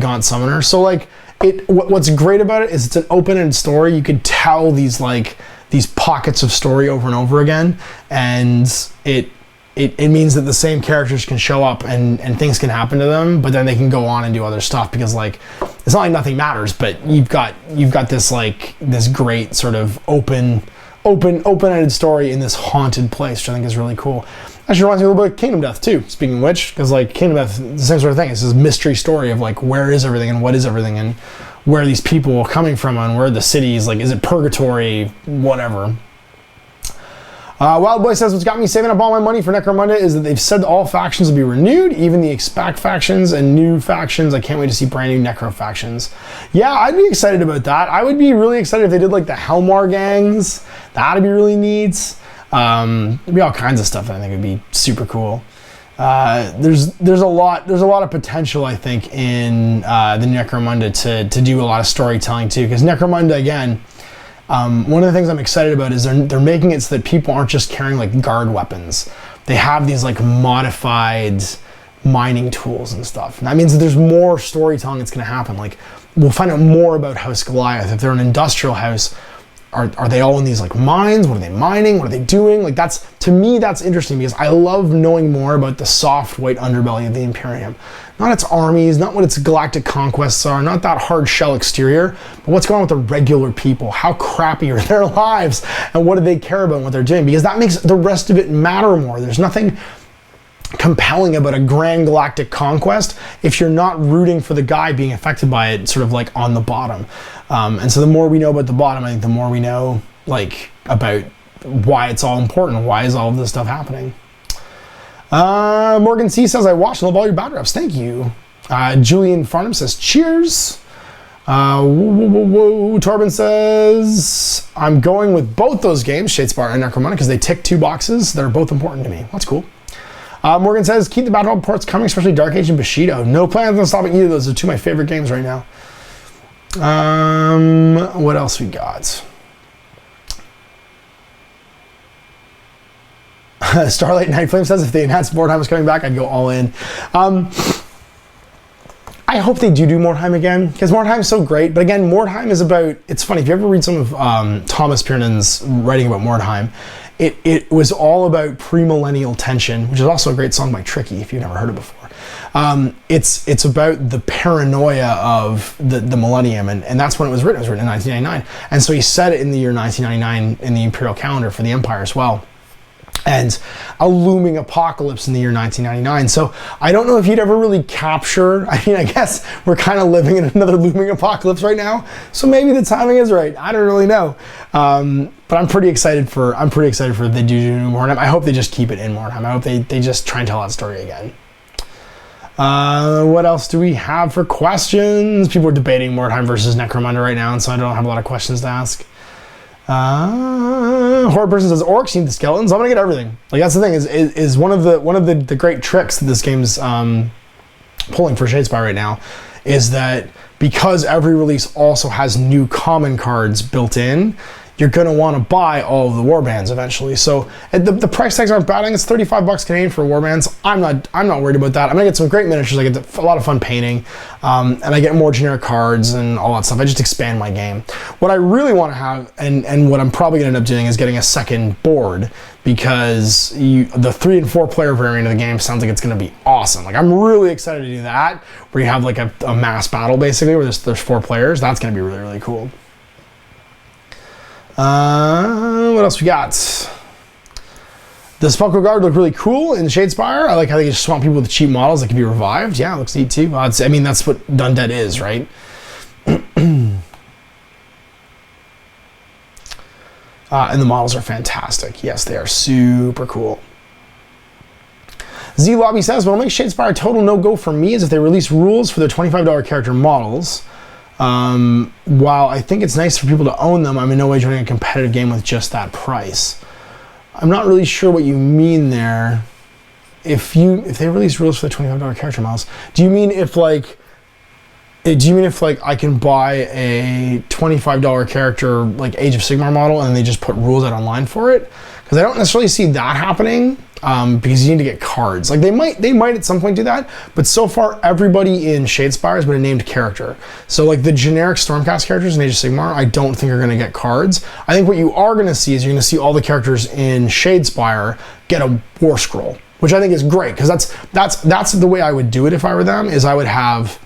Gaunt Summoner. So like what's great about it is it's an open-ended story. You could tell these pockets of story over and over again, and it means that the same characters can show up and things can happen to them, but then they can go on and do other stuff, because like it's not like nothing matters, but you've got this great sort of open-ended story in this haunted place, which I think is really cool. Actually reminds me a little bit of Kingdom Death too, speaking of which, because like Kingdom Death, the same sort of thing. It's this mystery story of like where is everything and what is everything and where are these people coming from and where are the cities, like is it purgatory, whatever. Wild Boy says, what's got me saving up all my money for Necromunda is that they've said all factions will be renewed, even the Expac factions and new factions. I can't wait to see brand new Necro factions. Yeah, I'd be excited about that. I would be really excited if they did like the Helmar gangs. That'd be really neat. There'd be all kinds of stuff that I think would be super cool. There's a lot of potential, I think, in the Necromunda to do a lot of storytelling too, because Necromunda, again, one of the things I'm excited about is they're making it so that people aren't just carrying like guard weapons. They have these like modified mining tools and stuff. And that means that there's more storytelling that's going to happen. Like we'll find out more about House Goliath. If they're an industrial house, are they all in these like mines? What are they mining? What are they doing? Like that's, to me, that's interesting, because I love knowing more about the soft white underbelly of the Imperium. Not its armies, not what its galactic conquests are, not that hard shell exterior, but what's going on with the regular people. How crappy are their lives and what do they care about and what they're doing? Because that makes the rest of it matter more. There's nothing compelling about a grand galactic conquest if you're not rooting for the guy being affected by it, sort of like on the bottom. And so the more we know about the bottom, I think the more we know like about why it's all important, why is all of this stuff happening. Morgan C says, I watched and love all your battle reps. Thank you. Julian Farnham says, cheers. Torben says, I'm going with both those games, Shadespire and Necromunda, because they tick 2 boxes that are both important to me. That's cool. Morgan says, keep the battle reports coming, especially Dark Age and Bushido. No plans on stopping either of those. Those are 2 of my favorite games right now. What else we got? Starlight Night Flame says, if they announced Mordheim was coming back, I'd go all in. I hope they do Mordheim again, because Mordheim's so great. But again, Mordheim is about, it's funny, if you ever read some of Thomas Piernan's writing about Mordheim, it was all about premillennial tension, which is also a great song by Tricky, if you've never heard it before. It's about the paranoia of the millennium, and that's when it was written. It was written in 1999. And so he said it in the year 1999 in the Imperial calendar for the Empire as well. and a looming apocalypse in the year 1999. So I don't know if you'd ever really capture, I mean, I guess we're kind of living in another looming apocalypse right now, so maybe the timing is right. I don't really know. But I'm pretty excited for if they do Mordheim. I hope they just keep it in Mordheim. I hope they just try and tell that story again. What else do we have for questions? People are debating Mordheim versus Necromunda right now, and so I don't have a lot of questions to ask. Horde person says orcs need the skeletons. I'm gonna get everything. Like that's the thing is one of the great tricks that this game's pulling for Shadespire right now is that because every release also has new common cards built in, you're gonna want to buy all of the warbands eventually. So the price tags aren't bad. I think it's 35 bucks Canadian for warbands. I'm not worried about that. I'm gonna get some great miniatures. I get a lot of fun painting, and I get more generic cards and all that stuff. I just expand my game. What I really want to have, and what I'm probably gonna end up doing, is getting a second board, because the 3 and 4 player variant of the game sounds like it's gonna be awesome. Like I'm really excited to do that, where you have like a mass battle basically, where there's 4 players. That's gonna be really, really cool. What else we got? The Sepulchral Guard look really cool in Shadespire. I like how they just swamp people with cheap models that can be revived. Yeah, it looks neat too. I mean, that's what Undead is, right? And the models are fantastic. Yes, they are super cool. Z Lobby says, what'll make Shadespire a total no-go for me is if they release rules for their $25 character models. While I think it's nice for people to own them, I'm in no way joining a competitive game with just that price. I'm not really sure what you mean there. If they release rules for the $25 character models, do you mean if I can buy a $25 character like Age of Sigmar model and they just put rules out online for it? Because I don't necessarily see that happening. Because you need to get cards. Like they might at some point do that, but so far everybody in Shadespire has been a named character. So like the generic Stormcast characters in Age of Sigmar, I don't think are going to get cards. I think what you are going to see is you're going to see all the characters in Shadespire get a War Scroll, which I think is great, because that's the way I would do it if I were them. Is I would have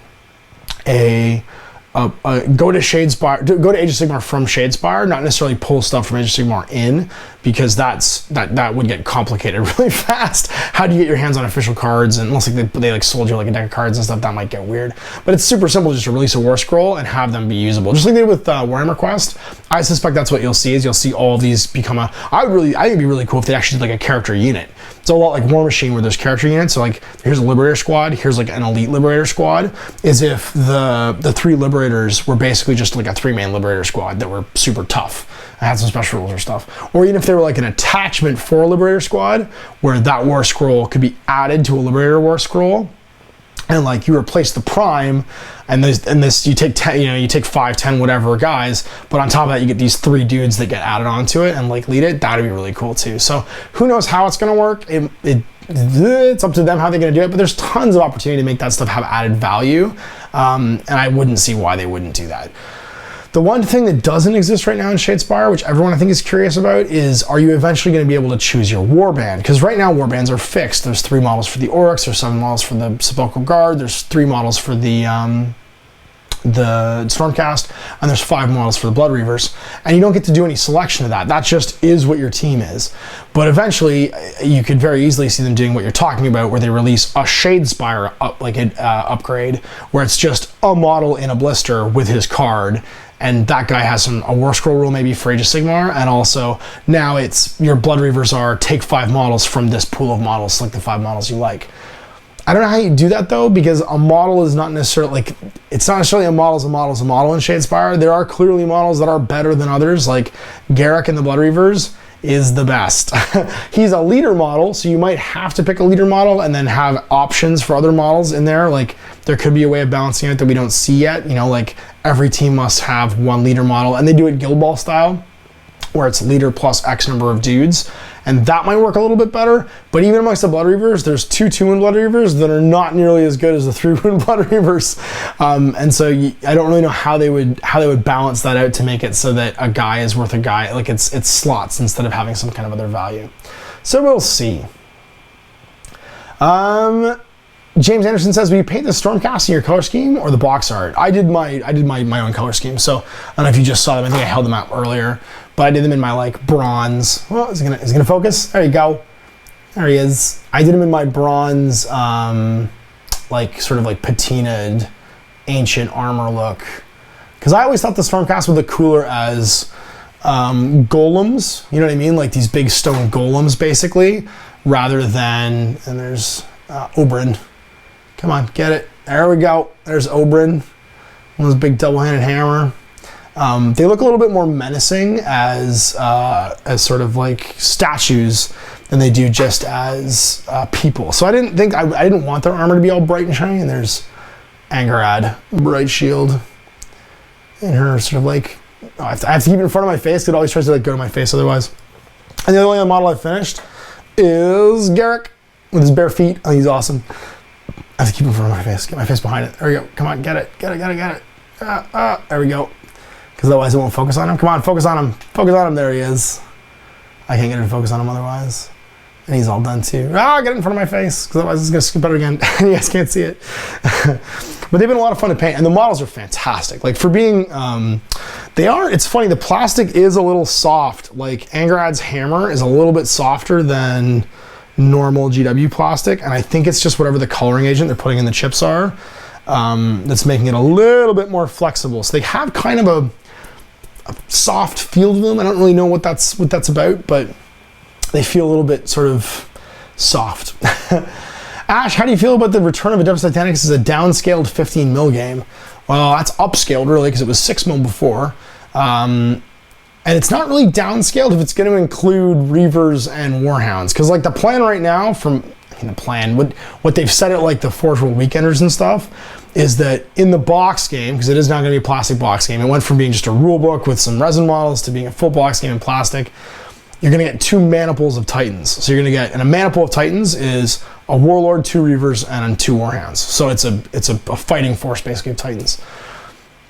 go to Shadespire, go to Age of Sigmar from Shadespire, not necessarily pull stuff from Age of Sigmar in, because that would get complicated really fast. How do you get your hands on official cards? And unless like they like sold you like a deck of cards and stuff, that might get weird. But it's super simple just to release a War Scroll and have them be usable, just like they did with Warhammer Quest. I suspect that's what you'll see. Is you'll see all of these become I think it'd be really cool if they actually did like a character unit. It's a lot like War Machine, where there's character units. So like here's a Liberator Squad, here's like an Elite Liberator Squad. As if the 3 Liberators were basically just like a 3-man Liberator Squad that were super tough and had some special rules or stuff. Or even if they were like an attachment for a Liberator Squad, where that War Scroll could be added to a Liberator War Scroll, and like you replace the Prime, and this you take 10, you take 5, 10, whatever guys, but on top of that you get these 3 dudes that get added onto it and like lead it. That'd be really cool too. So who knows how it's gonna work? It's up to them how they're gonna do it, but there's tons of opportunity to make that stuff have added value, and I wouldn't see why they wouldn't do that. The one thing that doesn't exist right now in Shadespire, which everyone I think is curious about, is are you eventually going to be able to choose your warband? Because right now warbands are fixed. There's 3 models for the Oryx, there's 7 models for the Sepulchral Guard, there's 3 models for the Stormcast, and there's 5 models for the Blood Reavers, and you don't get to do any selection of that. That just is what your team is. But eventually, you could very easily see them doing what you're talking about, where they release a Shadespire upgrade, where it's just a model in a blister with his card, and that guy has a War Scroll rule maybe for Age of Sigmar, and also now it's your Blood Reavers are take 5 models from this pool of models, select the 5 models you like. I don't know how you do that though, because a model is not necessarily it's not necessarily a model is a model is a model in Shadespire. There are clearly models that are better than others, like Garrick in the Blood Reavers is the best. He's a leader model, so you might have to pick a leader model and then have options for other models in there. Like there could be a way of balancing it that we don't see yet. Like every team must have 1 leader model, and they do it Guild Ball style, where it's leader plus X number of dudes, and that might work a little bit better. But even amongst the Blood Reavers, there's 2 2-wound Blood Reavers that are not nearly as good as the 3-wound Blood Reavers, and so I don't really know how they would balance that out to make it so that a guy is worth a guy, like it's slots instead of having some kind of other value. So we'll see. James Anderson says, will you paint the Stormcast in your color scheme or the box art? I did my own color scheme, so I don't know if you just saw them. I think I held them out earlier. but I did them in my like bronze. Well, is it gonna focus? There you go. There he is. I did them in my bronze, like sort of like patinaed ancient armor look. Because I always thought the Stormcast would look cooler as golems, you know what I mean? Like these big stone golems, basically, rather than, and there's Oberyn. Come on, get it. There we go. There's Oberyn. One of those big double-handed hammer. They look a little bit more menacing as sort of like statues than they do just as people. So I didn't want their armor to be all bright and shiny. And there's Angarad, bright shield. And her sort of like, I have to keep it in front of my face because it always tries to like go to my face otherwise. And the only model I finished is Garrick with his bare feet. Oh, he's awesome. I have to keep it in front of my face. Get my face behind it. There we go. Come on, get it. Get it. There we go. Because otherwise it won't focus on him. Come on, focus on him. Focus on him. There he is. I can't get it to focus on him otherwise. And he's all done too. Get it in front of my face. Because otherwise it's going to scoop better again. You guys can't see it. But they've been a lot of fun to paint. And the models are fantastic. Like for being, it's funny. The plastic is a little soft. Like Angarad's hammer is a little bit softer than normal GW plastic. And I think it's just whatever the coloring agent they're putting in the chips are. That's making it a little bit more flexible. So they have kind of a soft feel to them. I don't really know what that's about, but they feel a little bit sort of soft. Ash, how do you feel about the return of Adeptus Titanicus as a downscaled 15 mil game? Well, that's upscaled really because it was 6 mil before. And it's not really downscaled if it's going to include Reavers and Warhounds. Because like the plan right now what they've said at like the Forge World Weekenders and stuff is that in the box game, because it is not going to be a plastic box game, it went from being just a rule book with some resin models to being a full box game in plastic. You're going to get 2 maniples of Titans. So you're going to get, and a maniple of Titans is a Warlord, 2 Reavers, and 2 Warhounds. So it's a fighting force basically of Titans.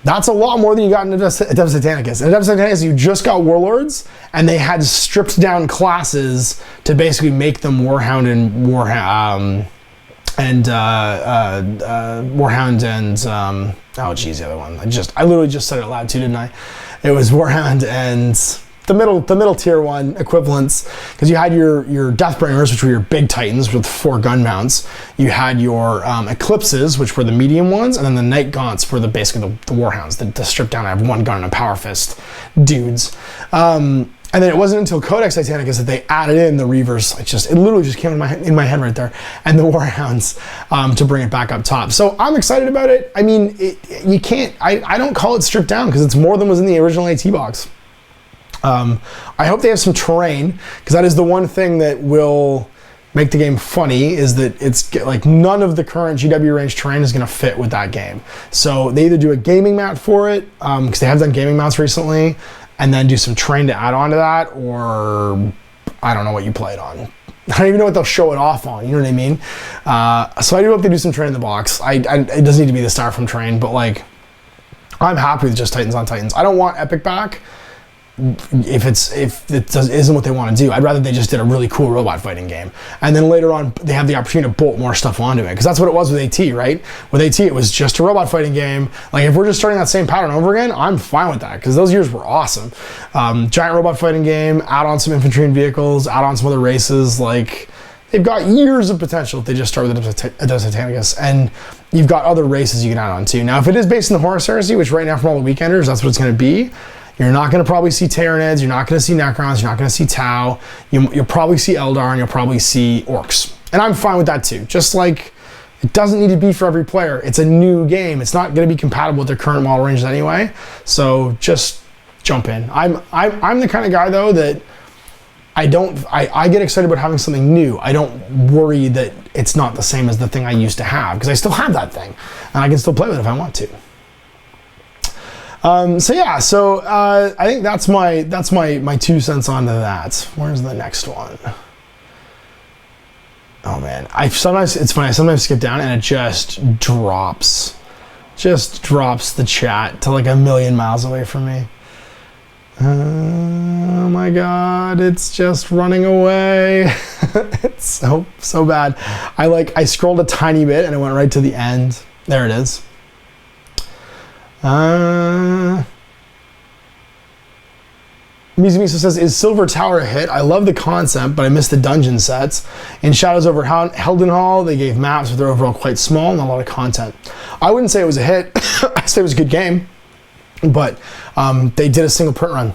That's a lot more than you got in Adeptus Titanicus. In Adeptus Titanicus, you just got Warlords, and they had stripped down classes to basically make them Warhound and Warhound and oh geez, the other one. I literally just said it aloud too, didn't I? It was Warhound and the middle tier one equivalents, because you had your Deathbringers, which were your big Titans with 4 gun mounts. You had your Eclipses, which were the medium ones, and then the Night Gaunts were basically the Warhounds, the stripped down, I have 1 gun and a power fist dudes. And then it wasn't until Codex Titanicus that they added in the Reavers. It literally just came in my head right there, and the Warhounds to bring it back up top. So I'm excited about it. I mean, you can't. I don't call it stripped down because it's more than was in the original AT box. I hope they have some terrain, because that is the one thing that will make the game funny, is that it's like none of the current GW range terrain is going to fit with that game. So they either do a gaming mount for it, because they have done gaming mounts recently, and then do some terrain to add on to that, or I don't know what you play it on. I don't even know what they'll show it off on, you know what I mean? So I do hope they do some terrain in the box. It doesn't need to be the Styrofoam terrain, but like, I'm happy with just Titans on Titans. I don't want Epic back if it isn't what they want to do. I'd rather they just did a really cool robot fighting game, and then later on they have the opportunity to bolt more stuff onto it, because that's what it was with AT, right? With AT, it was just a robot fighting game. Like, if we're just starting that same pattern over again, I'm fine with that, because those years were awesome. Giant robot fighting game, add on some infantry and vehicles, add on some other races. Like, they've got years of potential if they just start with Adeptus Titanicus, and you've got other races you can add on too. Now, if it is based in the Horus Heresy, which right now from all the Weekenders, that's what it's going to be, you're not going to probably see Tyranids, you're not going to see Necrons, you're not going to see Tau, you'll probably see Eldar, and you'll probably see Orcs. And I'm fine with that too. Just like, it doesn't need to be for every player. It's a new game. It's not going to be compatible with their current model ranges anyway. So just jump in. I'm the kind of guy though that I get excited about having something new. I don't worry that it's not the same as the thing I used to have, because I still have that thing, and I can still play with it if I want to. So I think that's my 2 cents onto that. Where's the next one? Oh man, it's funny. I sometimes skip down and it just drops the chat to like 1,000,000 miles away from me. Oh my god, it's just running away. It's so bad. I scrolled a tiny bit and it went right to the end. There it is. Misa says, is Silver Tower a hit? I love the concept, but I miss the dungeon sets. In Shadows over Heldenhall, they gave maps, but they're overall quite small and a lot of content. I wouldn't say it was a hit. I'd say it was a good game, but they did a single print run.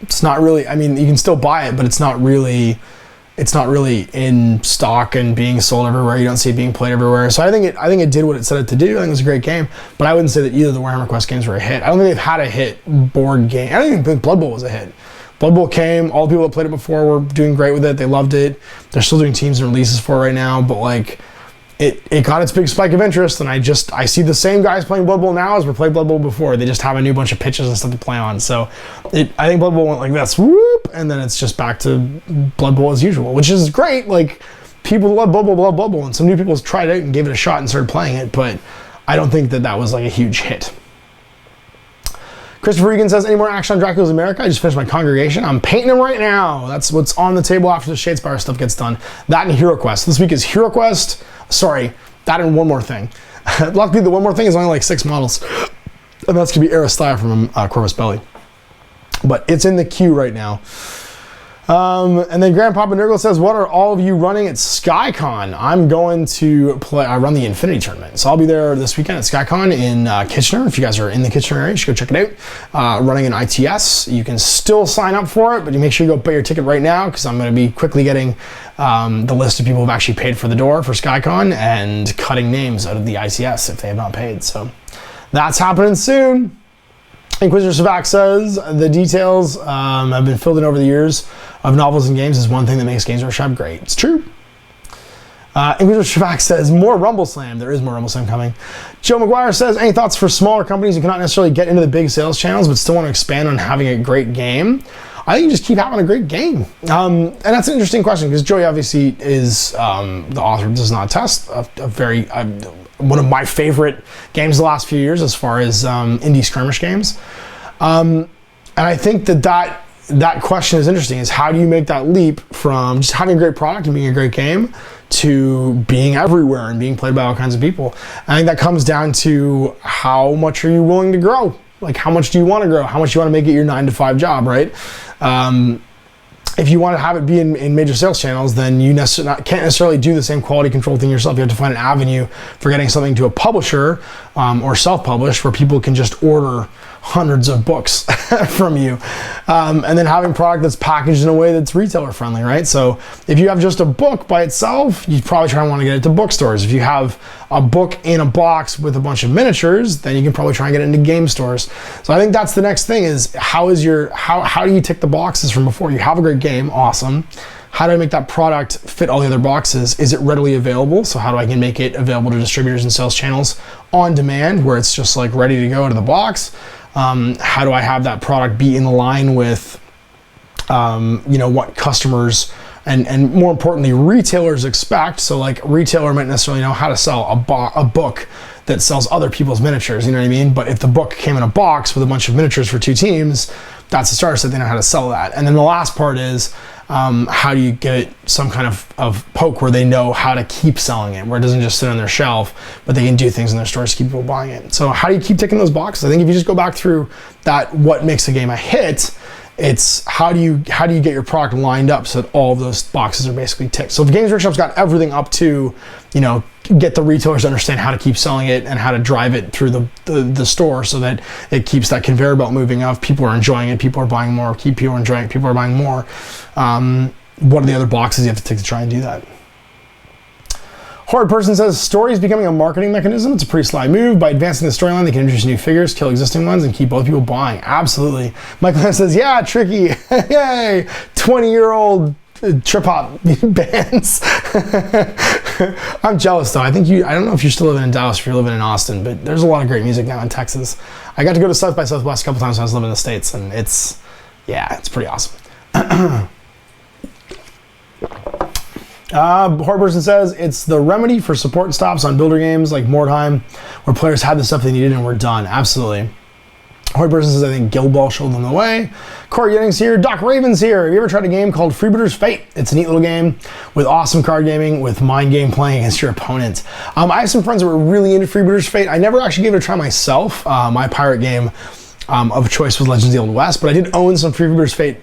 It's not really, I mean, you can still buy it, but it's not really in stock and being sold everywhere. You don't see it being played everywhere. So I think it did what it set it to do. I think it was a great game, but I wouldn't say that either of the Warhammer Quest games were a hit. I don't think they've had a hit board game. I don't even think Blood Bowl was a hit. Blood Bowl came, all the people that played it before were doing great with it. They loved it. They're still doing teams and releases for it right now, but like, it got its big spike of interest, and I see the same guys playing Blood Bowl now as were playing Blood Bowl before. They just have a new bunch of pitches and stuff to play on. So I think Blood Bowl went like this, whoop, and then it's just back to Blood Bowl as usual, which is great. Like, people love Blood Bowl, and some new people tried it out and gave it a shot and started playing it, but I don't think that was like a huge hit. Christopher Egan says, any more action on Dracula's America? I just finished my congregation. I'm painting them right now. That's what's on the table after the Shadespire stuff gets done. That and Hero Quest. This week is Hero Quest. Sorry, that and one more thing. Luckily, the one more thing is only like 6 models. And that's going to be Aristia from Corvus Belli. But it's in the queue right now. And then Grandpapa Nurgle says, what are all of you running at SkyCon? I'm going to run the Infinity Tournament. So I'll be there this weekend at SkyCon in Kitchener. If you guys are in the Kitchener area, you should go check it out. Running an ITS. You can still sign up for it, but you make sure you go buy your ticket right now, because I'm going to be quickly getting the list of people who've actually paid for the door for SkyCon and cutting names out of the ITS if they have not paid. So that's happening soon. Inquisitor Savak says, the details have been filled in over the years of novels and games is one thing that makes Games Workshop great. It's true. Inquisitor Savak says, more Rumble Slam. There is more Rumble Slam coming. Joe McGuire says, any thoughts for smaller companies who cannot necessarily get into the big sales channels but still want to expand on having a great game? I think you just keep having a great game. And that's an interesting question, because Joey obviously is the author of Does Not Test, a very... one of my favorite games the last few years as far as indie skirmish games. And I think that question is interesting, is how do you make that leap from just having a great product and being a great game to being everywhere and being played by all kinds of people? I think that comes down to how much are you willing to grow? Like, how much do you want to grow? How much do you want to make it your 9-to-5 job, right? If you want to have it be in major sales channels, then you can't necessarily do the same quality control thing yourself. You have to find an avenue for getting something to a publisher or self-publish where people can just order hundreds of books from you. And then having product that's packaged in a way that's retailer friendly, right? So if you have just a book by itself, you probably try and want to get it to bookstores. If you have a book in a box with a bunch of miniatures, then you can probably try and get it into game stores. So I think that's the next thing, is how do you tick the boxes from before? You have a great game, awesome. How do I make that product fit all the other boxes? Is it readily available? So how do I make it available to distributors and sales channels on demand, where it's just like ready to go out of the box? How do I have that product be in line with what customers and more importantly retailers expect? So like, retailer might necessarily know how to sell a book that sells other people's miniatures, you know what I mean? But if the book came in a box with a bunch of miniatures for 2 teams, that's a starter set. They know how to sell that. And then the last part is, how do you get some kind of poke where they know how to keep selling it, where it doesn't just sit on their shelf, but they can do things in their stores to keep people buying it. So how do you keep ticking those boxes? I think if you just go back through that, what makes a game a hit, it's how do you get your product lined up so that all of those boxes are basically ticked. So if Games Workshop's got everything up to, get the retailers to understand how to keep selling it and how to drive it through the store so that it keeps that conveyor belt moving of people are enjoying it, people are buying more, people are enjoying it, people are buying more. What are the other boxes you have to tick to try and do that? Horrid Person says, story is becoming a marketing mechanism. It's a pretty sly move. By advancing the storyline, they can introduce new figures, kill existing ones, and keep both people buying. Absolutely. Michael says, yeah, tricky. Yay, 20-year-old trip-hop bands. I'm jealous, though. I don't know if you're still living in Dallas or if you're living in Austin, but there's a lot of great music now in Texas. I got to go to South by Southwest a couple times when I was living in the States, and it's pretty awesome. Horberson says, it's the remedy for support stops on builder games like Mordheim, where players had the stuff they needed and were done. Absolutely. Horberson says, I think Guild Ball showed them the way. Corey Yennings here. Doc Raven's here. Have you ever tried a game called Freebooter's Fate? It's a neat little game with awesome card gaming with mind game playing against your opponent. I have some friends that were really into Freebooter's Fate. I never actually gave it a try myself. My pirate game, of choice was Legends of the Old West, but I did own some Freebooter's Fate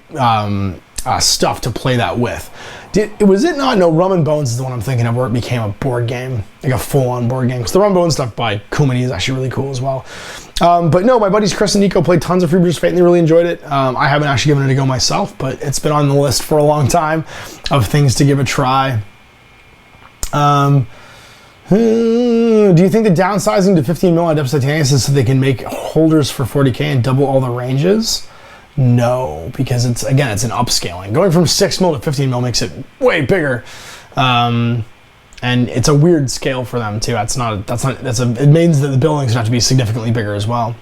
stuff to play that with. Was it not? No, Rum and Bones is the one I'm thinking of where it became a board game, like a full-on board game. Because the Rum and Bones stuff by Kumani is actually really cool as well. But no, my buddies Chris and Nico played tons of Freebooter's Fate and they really enjoyed it. I haven't actually given it a go myself, but it's been on the list for a long time of things to give a try. Do you think the downsizing to 15 mil on Adeptus Titanius is so they can make holders for 40k and double all the ranges? No, because it's an upscaling. Going from 6 mil to 15 mil makes it way bigger. And it's a weird scale for them too. It means that the buildings have to be significantly bigger as well.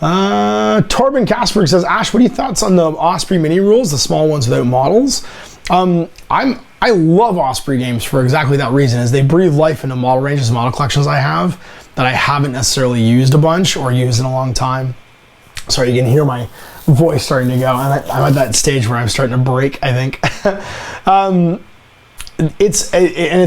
Torben Kasperg says, Ash, what are your thoughts on the Osprey mini rules, the small ones without models? I love Osprey games for exactly that reason, is they breathe life into model ranges, model collections I have that I haven't necessarily used a bunch or used in a long time. Sorry, you can hear my voice starting to go, and I'm at that stage where I'm starting to break, I think. It's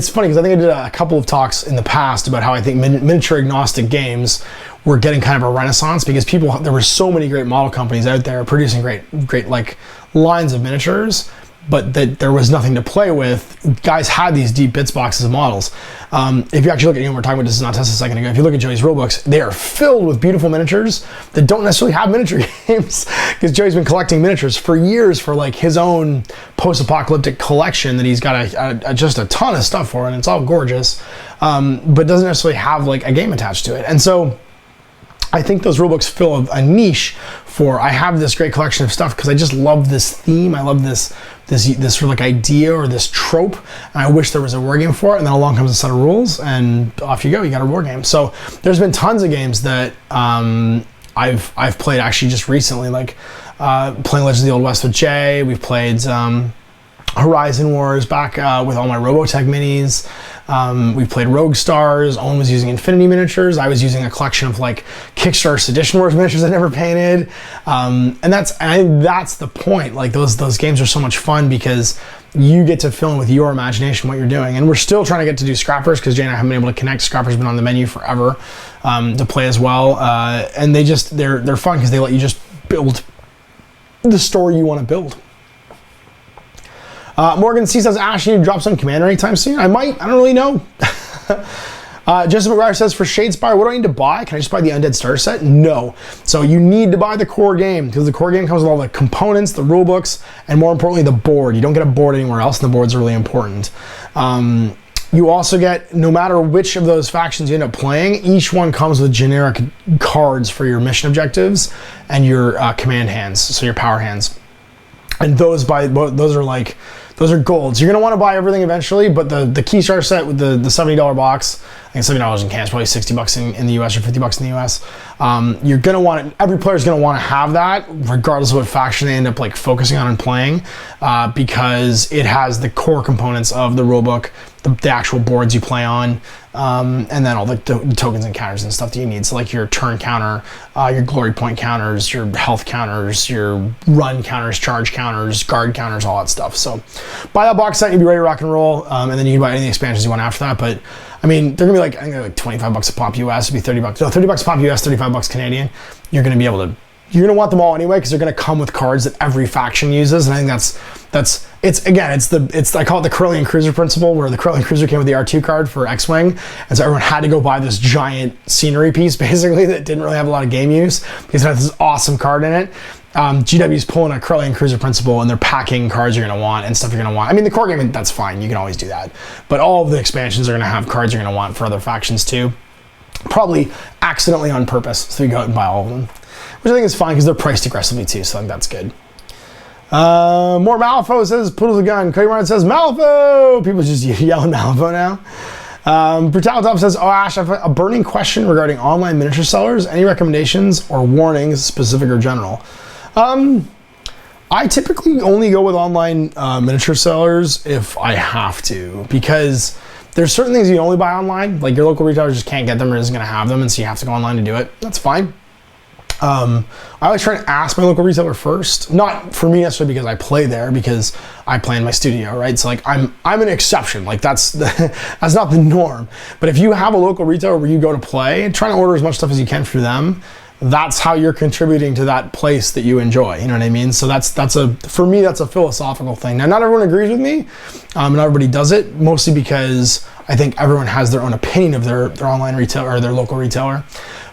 funny because I think I did a couple of talks in the past about how I think miniature agnostic games were getting kind of a renaissance because there were so many great model companies out there producing great like lines of miniatures, but that there was nothing to play with. Guys had these deep bits boxes of models. If you actually look at, we were talking about this not test a second ago, if you look at Joey's rulebooks, they are filled with beautiful miniatures that don't necessarily have miniature games, because Joey's been collecting miniatures for years for like his own post-apocalyptic collection that he's got just a ton of stuff for, and it's all gorgeous, but doesn't necessarily have like a game attached to it. And so I think those rulebooks fill a niche for, I have this great collection of stuff because I just love this theme. I love this sort of like idea or this trope, and I wish there was a war game for it. And then along comes a set of rules, and off you go. You got a war game. So there's been tons of games that I've played actually just recently, like playing Legends of the Old West with Jay. We've played Horizon Wars back with all my Robotech minis. We played Rogue Stars. Owen was using Infinity miniatures. I was using a collection of like Kickstarter Sedition Wars miniatures I never painted. And that's the point. Like those games are so much fun because you get to fill in with your imagination what you're doing. And we're still trying to get to do Scrappers because Jay and I haven't been able to connect. Scrappers been on the menu forever to play as well. And they're fun because they let you just build the story you want to build. Morgan C says, Ash, you need to drop some Commander anytime soon? I might. I don't really know. Joseph McGuire says, for Shadespire, what do I need to buy? Can I just buy the Undead Starter Set? No. So you need to buy the core game, because the core game comes with all the components, the rule books, and more importantly, the board. You don't get a board anywhere else, and the board's really important. You also get, no matter which of those factions you end up playing, each one comes with generic cards for your mission objectives and your command hands, so your power hands. And those are golds. You're going to want to buy everything eventually, but the key starter set with the $70 box, I think $70 in Canada, probably $60 in the US or $50 in the US. You're going to want it, every player is going to want to have that, regardless of what faction they end up like focusing on and playing, because it has the core components of the rulebook, the actual boards you play on, and then all the tokens and counters and stuff that you need. So like your turn counter, your glory point counters, your health counters, your run counters, charge counters, guard counters, all that stuff. So buy that box set, you'll be ready to rock and roll, and then you can buy any expansions you want after that. But I mean, they're gonna be like, I think like $25 a pop US, it'd be $30. No, $30 a pop US, $35 Canadian. You're gonna be able to, you're gonna want them all anyway, because they're gonna come with cards that every faction uses. And I think I call it the Corellian Cruiser principle, where the Corellian Cruiser came with the R2 card for X-Wing, and so everyone had to go buy this giant scenery piece basically that didn't really have a lot of game use because it had this awesome card in it. GW's pulling a Corellian Cruiser principle, and they're packing cards you're gonna want and stuff you're gonna want. I mean, the core game, that's fine, you can always do that, but all of the expansions are gonna have cards you're gonna want for other factions too, probably accidentally on purpose, so you go out and buy all of them, which I think is fine because they're priced aggressively too, so I think that's good. More Malifaux says, Poodle's a gun. Cody Ryan says, Malifaux! People just yelling Malifaux now. Brutal Top says, oh Ash, I have a burning question regarding online miniature sellers. Any recommendations or warnings, specific or general? I typically only go with online miniature sellers if I have to, because there's certain things you can only buy online, like your local retailer just can't get them or isn't going to have them, and so you have to go online to do it. That's fine. I always try to ask my local retailer first, not for me necessarily because I play there, because I play in my studio, right? So like I'm an exception, like that's not the norm. But if you have a local retailer where you go to play, try to order as much stuff as you can through them. that's how you're contributing to that place that you enjoy. You know what I mean? So for me, that's a philosophical thing. Now, not everyone agrees with me, and everybody does it, mostly because I think everyone has their own opinion of their online retailer or their local retailer.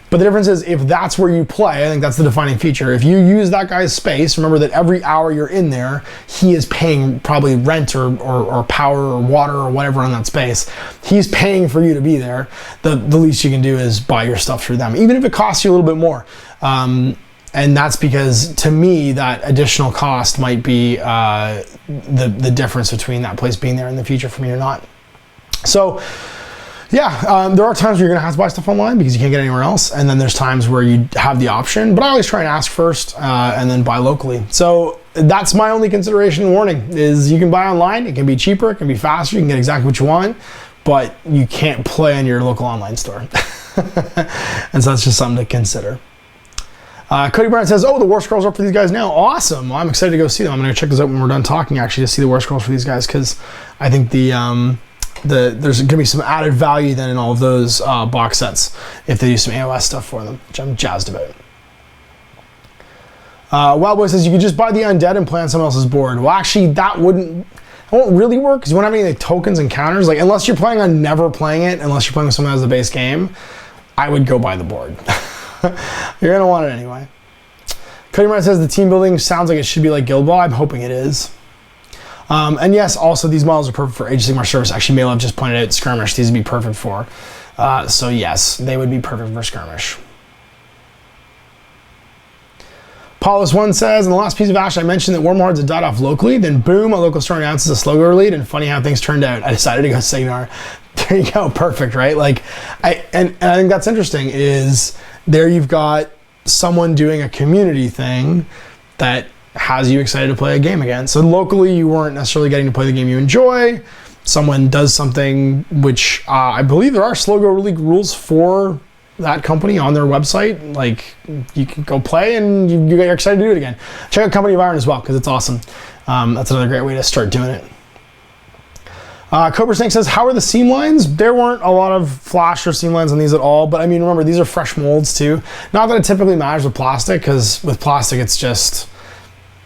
But the difference is, if that's where you play, I think that's the defining feature. If you use that guy's space, remember that every hour you're in there, he is paying probably rent or power or water or whatever on that space. He's paying for you to be there. The least you can do is buy your stuff through them, even if it costs you a little bit more. And that's because, to me, that additional cost might be the difference between that place being there in the future for me or not. So, yeah, there are times where you're gonna have to buy stuff online because you can't get anywhere else, and then there's times where you have the option, but I always try and ask first and then buy locally. So that's my only consideration and warning, is you can buy online, it can be cheaper, it can be faster, you can get exactly what you want, but you can't play on your local online store. And so that's just something to consider. Cody Brown says, oh, the War Scrolls are up for these guys now. Awesome. Well, I'm excited to go see them. I'm gonna check those out when we're done talking, actually, to see the War Scrolls for these guys, because I think there's going to be some added value then in all of those box sets if they do some AOS stuff for them, which I'm jazzed about. Wildboy says, you could just buy the undead and play on someone else's board. Well, actually, that won't really work, because you won't have any tokens and counters. Like, unless you're planning on never playing it, unless you're playing with someone who has the base game, I would go buy the board. You're going to want it anyway. Cody Martin says, the team building sounds like it should be like Guild Ball. I'm hoping it is. And yes, also these models are perfect for Age of Sigmar service. Actually, Mailev just pointed out Skirmish. These would be perfect for. So yes, they would be perfect for Skirmish. Paulus1 says, in the last piece of Ash, I mentioned that Warmlords had died off locally. Then boom, a local store announces a Slogo lead, and funny how things turned out. I decided to go Signar. There you go, perfect, right? Like, and I think that's interesting. Is there you've got someone doing a community thing that has you excited to play a game again. So locally, you weren't necessarily getting to play the game you enjoy. Someone does something which I believe there are Slogo League rules for that company on their website. Like, you can go play and you get excited to do it again. Check out Company of Iron as well, because it's awesome. That's another great way to start doing it. Cobra Snake says, how are the seam lines? There weren't a lot of flash or seam lines on these at all, but I mean, remember, these are fresh molds too. Not that it typically matters with plastic, because with plastic, it's just,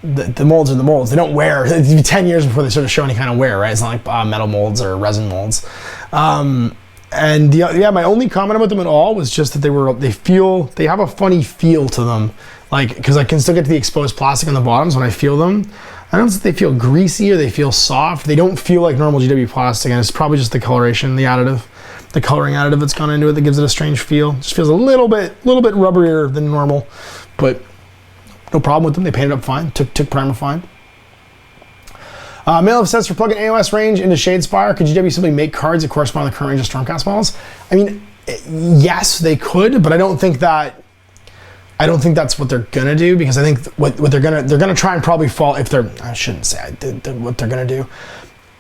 the molds are the molds. They don't wear. It'd be 10 years before they sort of show any kind of wear, right? It's not like metal molds or resin molds. And my only comment about them at all was just that they have a funny feel to them. Like, because I can still get to the exposed plastic on the bottoms when I feel them. I don't know if they feel greasy or they feel soft. They don't feel like normal GW plastic, and it's probably just the coloration, the coloring additive that's gone into it that gives it a strange feel. It just feels a little bit rubberier than normal, but no problem with them. They painted up fine. Took primer fine. Mailev says, for plugging AOS range into Shadespire, could GW simply make cards that correspond to the current range of Stormcast models? I mean, yes, they could, but I don't think that's what they're gonna do, because I think what they're gonna try and probably fall, I shouldn't say what they're gonna do.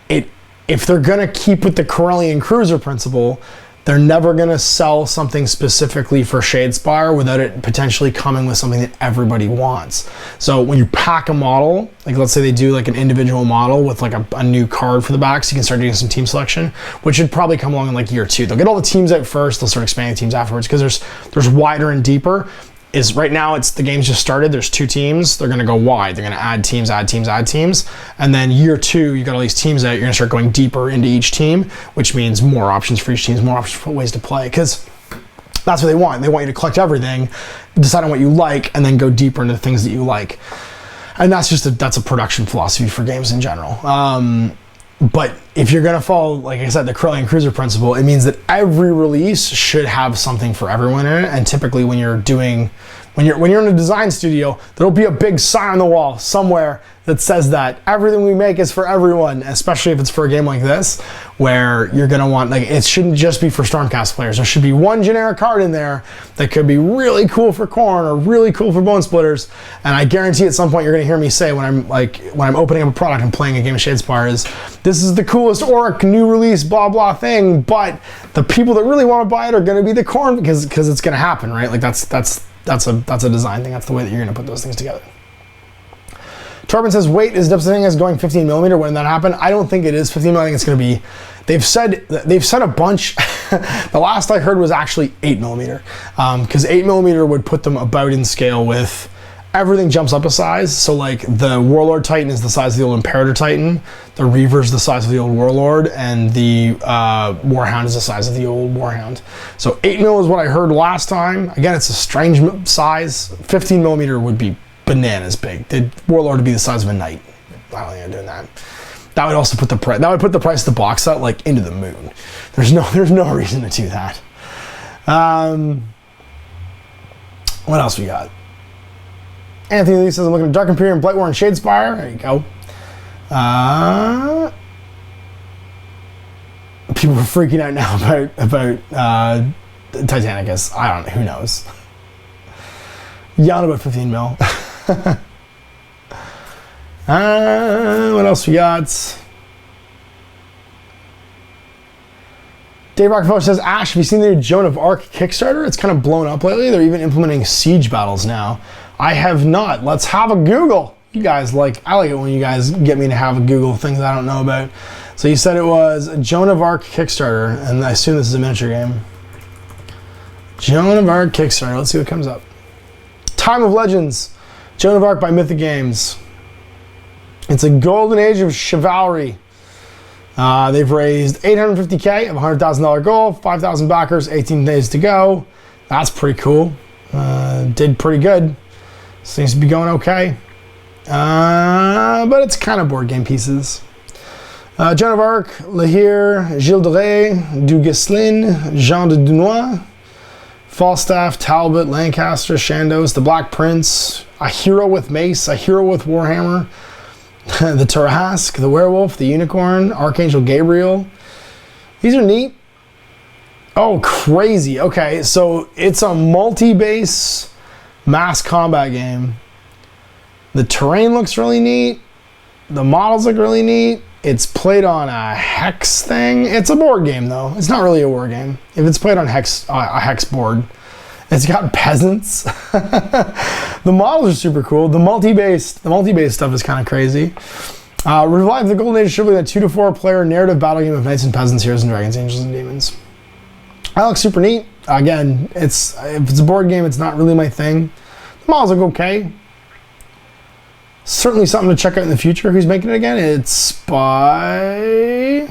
If they're gonna keep with the Corellian Cruiser principle, they're never going to sell something specifically for Shadespire without it potentially coming with something that everybody wants. So when you pack a model, like let's say they do like an individual model with like a new card for the back, so you can start doing some team selection, which should probably come along in like year 2. They'll get all the teams out first, they'll start expanding the teams afterwards, because there's wider and deeper. Is right now the game's just started, there's 2 teams, they're gonna go wide, they're gonna add teams, and then year 2, you got all these teams out, you're gonna start going deeper into each team, which means more options for each team, more options for ways to play, because that's what they want. They want you to collect everything, decide on what you like, and then go deeper into the things that you like. And that's a production philosophy for games in general. But if you're gonna follow, like I said, the Corellian Cruiser principle, it means that every release should have something for everyone in it. And typically when you're in a design studio, there'll be a big sign on the wall somewhere that says that everything we make is for everyone, especially if it's for a game like this, where you're gonna want, like, it shouldn't just be for Stormcast players. There should be one generic card in there that could be really cool for Khorne or really cool for Bone Splitters. And I guarantee at some point you're gonna hear me say when I'm opening up a product and playing a game of Shadespire is, this is the coolest Orc new release blah blah thing, but the people that really want to buy it are gonna be the Khorne, because it's gonna happen, right? Like that's a design thing. That's the way that you're gonna put those things together. Torben says, wait, is Dipsing going 15 millimeter when that happened? I don't think it is 15 millimeter. I think it's going to be, they've said a bunch. The last I heard was actually 8 millimeter, because 8 millimeter would put them about in scale with everything jumps up a size. So like the Warlord Titan is the size of the old Imperator Titan, the Reaver is the size of the old Warlord, and the Warhound is the size of the old Warhound. So 8 mil is what I heard last time. Again, it's a strange size. 15 millimeter would be bananas big. The Warlord would be the size of a knight. I don't think I'm doing that. That would also put the price. That would put the price of the box set like into the moon. There's no reason to do that. What else we got? Anthony Lee says, I'm looking at Dark Imperium, Blightwar, and Shadespire. There you go. People are freaking out now about Titanicus. I don't know. Who knows? Yelling about 15 mil. What else we got? Dave Rockefeller says, Ash, have you seen the new Joan of Arc Kickstarter? It's kind of blown up lately. They're even implementing siege battles now. I have not. Let's have a Google. You guys I like it when you guys get me to have a Google things I don't know about. So you said it was Joan of Arc Kickstarter, and I assume this is a miniature game. Joan of Arc Kickstarter. Let's see what comes up. Time of Legends. Joan of Arc by Mythic Games. It's a golden age of chivalry. They've raised $850K of a $100,000 goal, 5,000 backers, 18 days to go. That's pretty cool. Did pretty good. Seems to be going okay. But it's kind of board game pieces. Joan of Arc, Lahir, Gilles de Rais, Du Guesclin, Jean de Dunois, Falstaff, Talbot, Lancaster, Chandos, The Black Prince, A Hero with Mace, A Hero with Warhammer, the Tarrasque, the Werewolf, the Unicorn, Archangel Gabriel. These are neat. Oh, crazy. Okay, so it's a multi-base mass combat game. The terrain looks really neat. The models look really neat. It's played on a hex thing. It's a board game, though. It's not really a war game. If it's played on a hex board, it's got peasants. The models are super cool. The multi-base stuff is kind of crazy. Revive the Golden Age of Chivalry, a 2 to 4 player narrative battle game of knights and peasants, heroes and dragons, angels and demons. That looks super neat. Again, if it's a board game, it's not really my thing. The models look okay. Certainly something to check out in the future. Who's making it again? It's by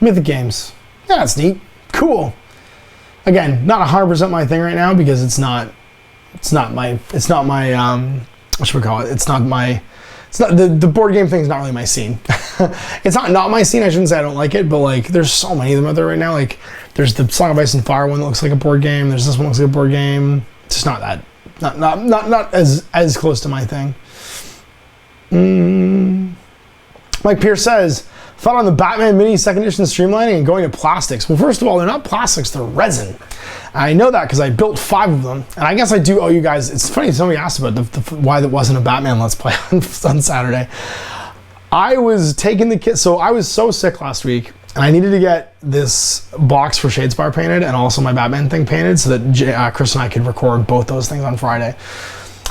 Mythic Games. Yeah, that's neat. Cool. Again, not 100% my thing right now because it's not my what should we call it? The board game thing is not really my scene. It's not my scene. I shouldn't say I don't like it, but like there's so many of them out there right now. Like there's the Song of Ice and Fire one that looks like a board game. There's this one that looks like a board game. It's just not that. Not as close to my thing. Mike Pierce says, thought on the Batman Mini second edition streamlining and going to plastics. Well, first of all, they're not plastics, they're resin. I know that because I built 5 of them. And I guess I do owe you guys, it's funny, somebody asked about why that wasn't a Batman Let's Play on Saturday. I was taking the kit, so I was so sick last week, and I needed to get this box for Shadespire painted and also my Batman thing painted so that Chris and I could record both those things on Friday.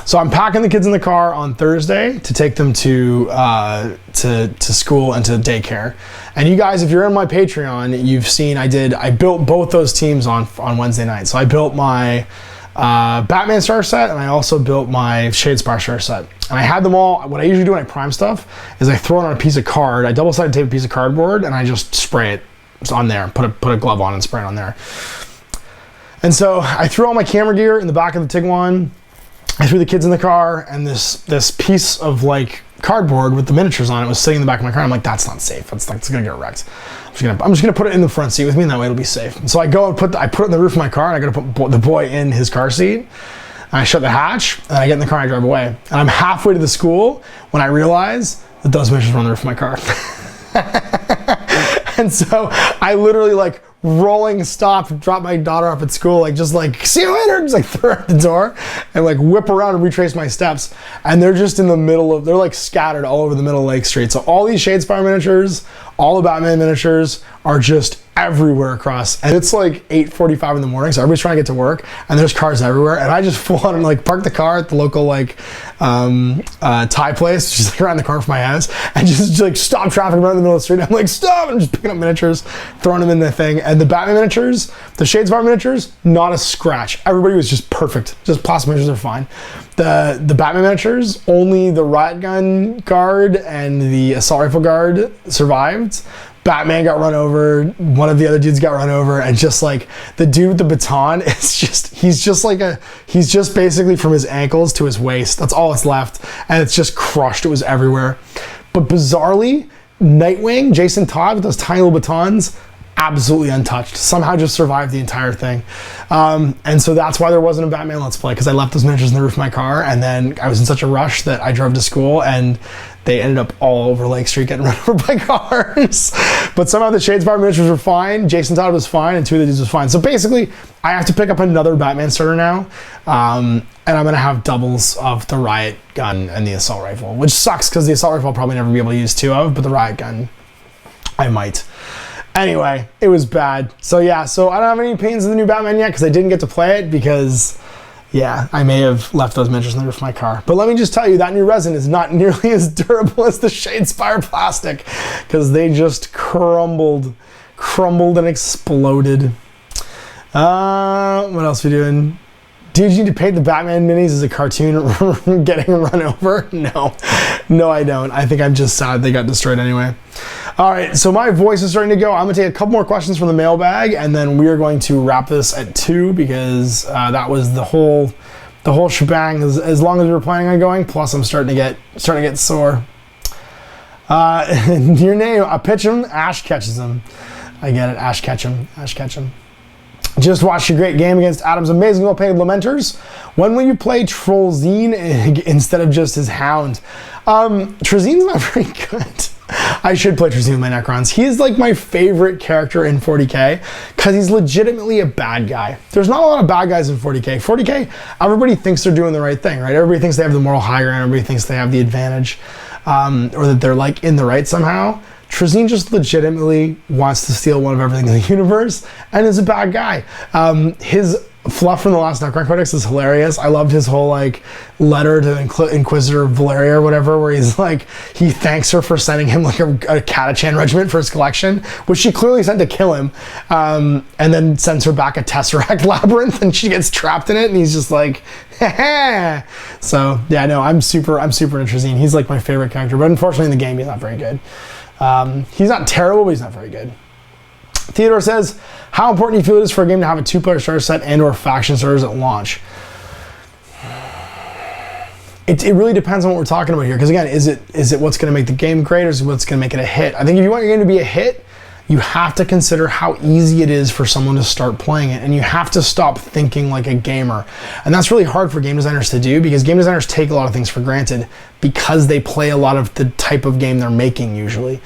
So I'm packing the kids in the car on Thursday to take them to school and to daycare. And you guys, if you're in my Patreon, you've seen I built both those teams on Wednesday night. So I built my Batman starter set and I also built my Shadespire starter set. And I had them all. What I usually do when I prime stuff is I throw it on a piece of card. I double-sided tape a piece of cardboard and I just spray it on there. Put a glove on and spray it on there. And so I threw all my camera gear in the back of the Tiguan. I threw the kids in the car, and this piece of like cardboard with the miniatures on it was sitting in the back of my car. I'm like, that's not safe. It's gonna get wrecked. I'm just gonna put it in the front seat with me, and that way it'll be safe. And so I go and put it in the roof of my car, and I gotta put the boy in his car seat. And I shut the hatch, and I get in the car and I drive away. And I'm halfway to the school when I realize that those miniatures were on the roof of my car. And so I literally like rolling stop, drop my daughter off at school, like just like, see you later, just like throw her out the door and like whip around and retrace my steps. And they're just in the middle of, they're like scattered all over the middle of Lake Street. So all these Shadespire miniatures, all the Batman miniatures are just everywhere across, and it's like 8:45 in the morning, so everybody's trying to get to work, and there's cars everywhere, and I just full on like park the car at the local like Thai place, just like around the corner from my house, and just like stop traffic right in the middle of the street. I'm like, stop! I'm just picking up miniatures, throwing them in the thing, and the Batman miniatures, the Shadespire miniatures, not a scratch. Everybody was just perfect. Just plastic miniatures are fine. The Batman miniatures, only the riot gun guard and the assault rifle guard survived. Batman got run over, one of the other dudes got run over, and just like the dude with the baton is just, he's just basically from his ankles to his waist. That's all that's left. And it's just crushed. It was everywhere. But bizarrely, Nightwing, Jason Todd with those tiny little batons, absolutely untouched. Somehow just survived the entire thing. And so that's why there wasn't a Batman Let's Play, because I left those miniatures in the roof of my car, and then I was in such a rush that I drove to school, and they ended up all over Lake Street getting run over by cars. But somehow the Shadespire miniatures were fine, Jason Todd was fine, and two of the dudes was fine. So basically, I have to pick up another Batman starter now, and I'm gonna have doubles of the riot gun and the assault rifle, which sucks because the assault rifle I'll probably never be able to use two of, but the riot gun, I might. Anyway, it was bad. So yeah, so I don't have any opinions of the new Batman yet because I didn't get to play it because, yeah, I may have left those miniatures in the roof of my car. But let me just tell you, that new resin is not nearly as durable as the Shadespire plastic because they just crumbled and exploded. What else are we doing? Did you need to paint the Batman minis as a cartoon getting run over? No, I don't. I think I'm just sad they got destroyed anyway. All right, so my voice is starting to go. I'm gonna take a couple more questions from the mailbag, and then we are going to wrap this at 2 because that was the whole shebang. As long as we were planning on going. Plus, I'm starting to get sore. Your name? I pitch him. Ash catches him. I get it. Ash catch him. Just watched a great game against Adam's amazing well-paid Lamenters. When will you play Trollzine instead of just his Hound? Trollzine's not very good. I should play Trollzine with my Necrons. He is like my favorite character in 40k because he's legitimately a bad guy. There's not a lot of bad guys in 40k. 40k, everybody thinks they're doing the right thing, right? Everybody thinks they have the moral high ground. Everybody thinks they have the advantage, or that they're like in the right somehow. Trollzine just legitimately wants to steal one of everything in the universe and is a bad guy. His fluff from the last Necron Codex is hilarious. I loved his whole like letter to Inquisitor Valeria or whatever, where he's like, he thanks her for sending him like a Catachan regiment for his collection, which she clearly sent to kill him, and then sends her back a Tesseract labyrinth, and she gets trapped in it, and he's just like, ha. So yeah, no, I'm super into Trollzine. He's like my favorite character, but unfortunately in the game he's not very good. He's not terrible, but he's not very good. Theodore says, how important do you feel it is for a game to have a 2-player starter set and or faction starters at launch? It really depends on what we're talking about here. Because again, is it what's going to make the game great, or is it what's going to make it a hit? I think if you want your game to be a hit, you have to consider how easy it is for someone to start playing it, and you have to stop thinking like a gamer. And that's really hard for game designers to do, because game designers take a lot of things for granted because they play a lot of the type of game they're making usually.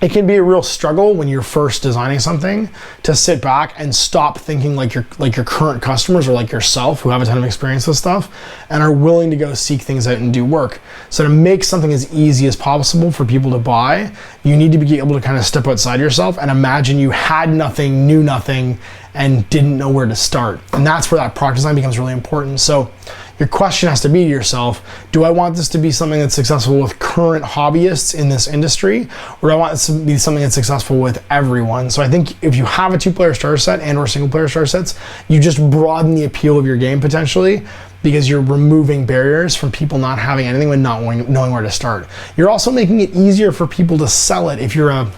It can be a real struggle when you're first designing something to sit back and stop thinking like your current customers or like yourself, who have a ton of experience with stuff and are willing to go seek things out and do work. So to make something as easy as possible for people to buy, you need to be able to kind of step outside yourself and imagine you had nothing, knew nothing, and didn't know where to start. And that's where that product design becomes really important. So your question has to be to yourself, do I want this to be something that's successful with current hobbyists in this industry, or do I want this to be something that's successful with everyone? So I think if you have a 2-player starter set and or single-player starter sets, you just broaden the appeal of your game potentially, because you're removing barriers from people not having anything and not knowing where to start. You're also making it easier for people to sell it. If you're a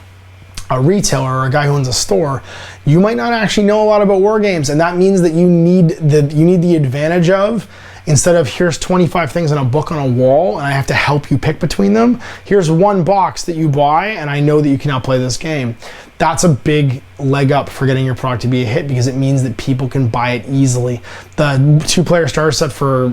retailer or a guy who owns a store, you might not actually know a lot about war games, and that means that you need the advantage of, instead of here's 25 things in a book on a wall and I have to help you pick between them, here's one box that you buy and I know that you can now play this game. That's a big leg up for getting your product to be a hit, because it means that people can buy it easily. The 2-player starter set for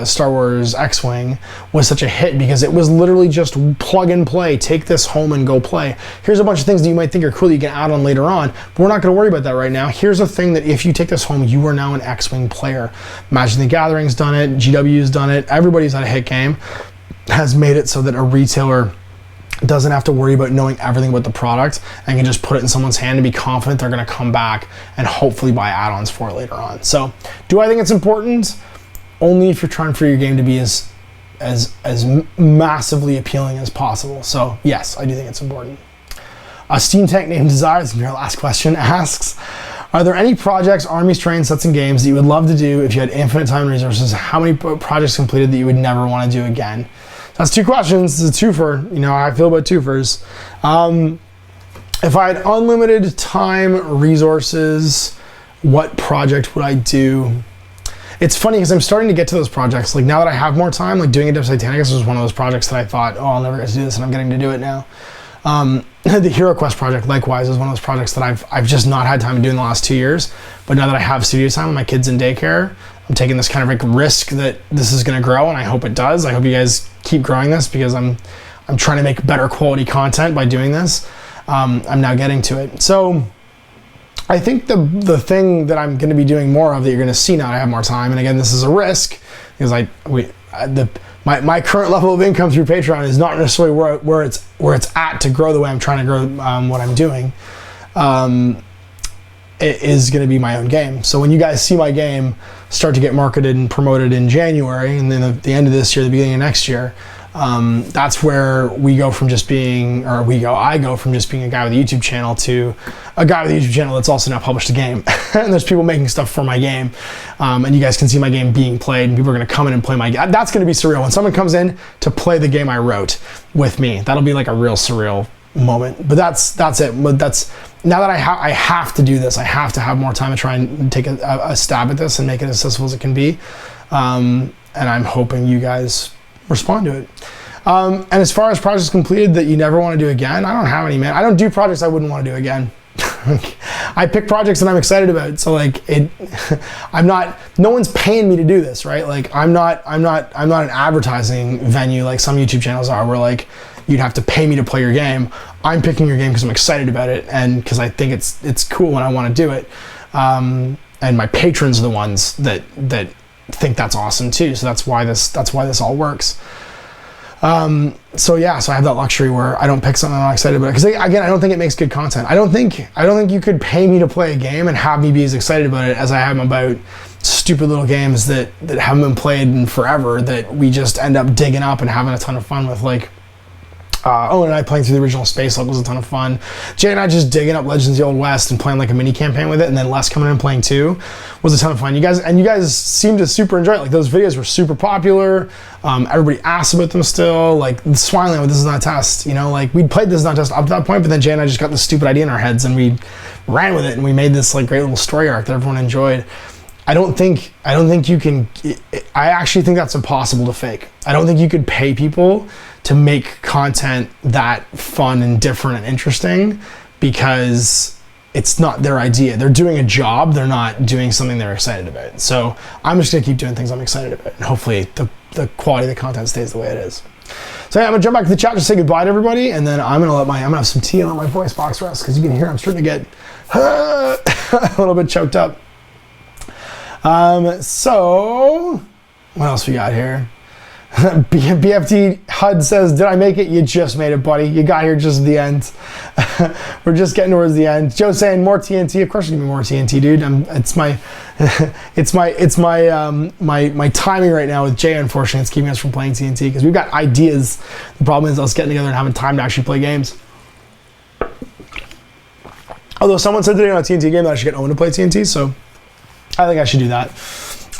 Star Wars X-Wing was such a hit because it was literally just plug and play, take this home and go play. Here's a bunch of things that you might think are cool that you can add on later on, but we're not going to worry about that right now. Here's a thing that if you take this home, you are now an X-Wing player. Magic the Gathering's done it, GW's done it, everybody's had a hit game, has made it so that a retailer doesn't have to worry about knowing everything about the product and can just put it in someone's hand and be confident they're going to come back and hopefully buy add-ons for it later on. So do I think it's important? Only if you're trying for your game to be as massively appealing as possible. So yes, I do think it's important. A Steam Tank named Desires, your last question, asks, are there any projects, armies, trains, sets, and games that you would love to do if you had infinite time and resources? How many projects completed that you would never want to do again? That's 2 questions. It's a twofer. You know how I feel about twofers. If I had unlimited time, resources, what project would I do? It's funny because I'm starting to get to those projects. Like now that I have more time, like doing Adeptus Titanicus was one of those projects that I thought, oh, I'll never get to do this, and I'm getting to do it now. The Hero Quest project, likewise, is one of those projects that I've just not had time to do in the last 2 years. But now that I have studio time with my kids in daycare, I'm taking this kind of like risk that this is going to grow, and I hope it does. I hope you guys keep growing this because I'm trying to make better quality content by doing this. I'm now getting to it. So I think the thing that I'm going to be doing more of that you're going to see now that I have more time, and again, this is a risk because my current level of income through Patreon is not necessarily where it's at to grow the way I'm trying to grow what I'm doing. It is going to be my own game. So when you guys see my game start to get marketed and promoted in January, and then at the end of this year, the beginning of next year, that's where I go from just being a guy with a YouTube channel to a guy with a YouTube channel that's also now published a game. And there's people making stuff for my game. And you guys can see my game being played, and people are going to come in and play my game. That's going to be surreal. When someone comes in to play the game I wrote with me, that'll be like a real surreal moment. But that's it. But now that I have to do this, I have to have more time to try and take a stab at this and make it as successful as it can be. And I'm hoping you guys respond to it. And as far as projects completed that you never want to do again, I don't have any, man. I don't do projects I wouldn't want to do again. I pick projects that I'm excited about. So like no one's paying me to do this, right? Like I'm not an advertising venue like some YouTube channels are, where like you'd have to pay me to play your game. I'm picking your game because I'm excited about it and because I think it's cool and I want to do it. And my patrons are the ones that think that's awesome too. So that's why this all works. So I have that luxury where I don't pick something I'm not excited about. Because again, I don't think it makes good content. I don't think you could pay me to play a game and have me be as excited about it as I am about stupid little games that haven't been played in forever that we just end up digging up and having a ton of fun with. Like Owen and I playing through the original Space Hulk was a ton of fun. Jay and I just digging up Legends of the Old West and playing like a mini campaign with it, and then Les coming in and playing too was a ton of fun. You guys seemed to super enjoy it. Like those videos were super popular. Everybody asked about them still. Like Swineland with This Is Not a Test. You know, like we'd played This Is Not a Test up to that point, but then Jay and I just got this stupid idea in our heads and we ran with it and we made this like great little story arc that everyone enjoyed. I don't think you can. I actually think that's impossible to fake. I don't think you could pay people to make content that fun and different and interesting because it's not their idea. They're doing a job. They're not doing something they're excited about. So I'm just gonna keep doing things I'm excited about, and hopefully the quality of the content stays the way it is. So yeah, I'm gonna jump back to the chat to say goodbye to everybody, and then I'm gonna have some tea and let my voice box rest because you can hear I'm starting to get a little bit choked up. So what else we got here? BFT HUD says, did I make it? You just made it, buddy. You got here just at the end. We're just getting towards the end. Joe's saying more TNT. Of course, there's gonna be more TNT, dude. My timing right now with Jay. Unfortunately, it's keeping us from playing TNT because we've got ideas. The problem is us getting together and having time to actually play games. Although someone said today on a TNT game that I should get Owen to play TNT, so I think I should do that.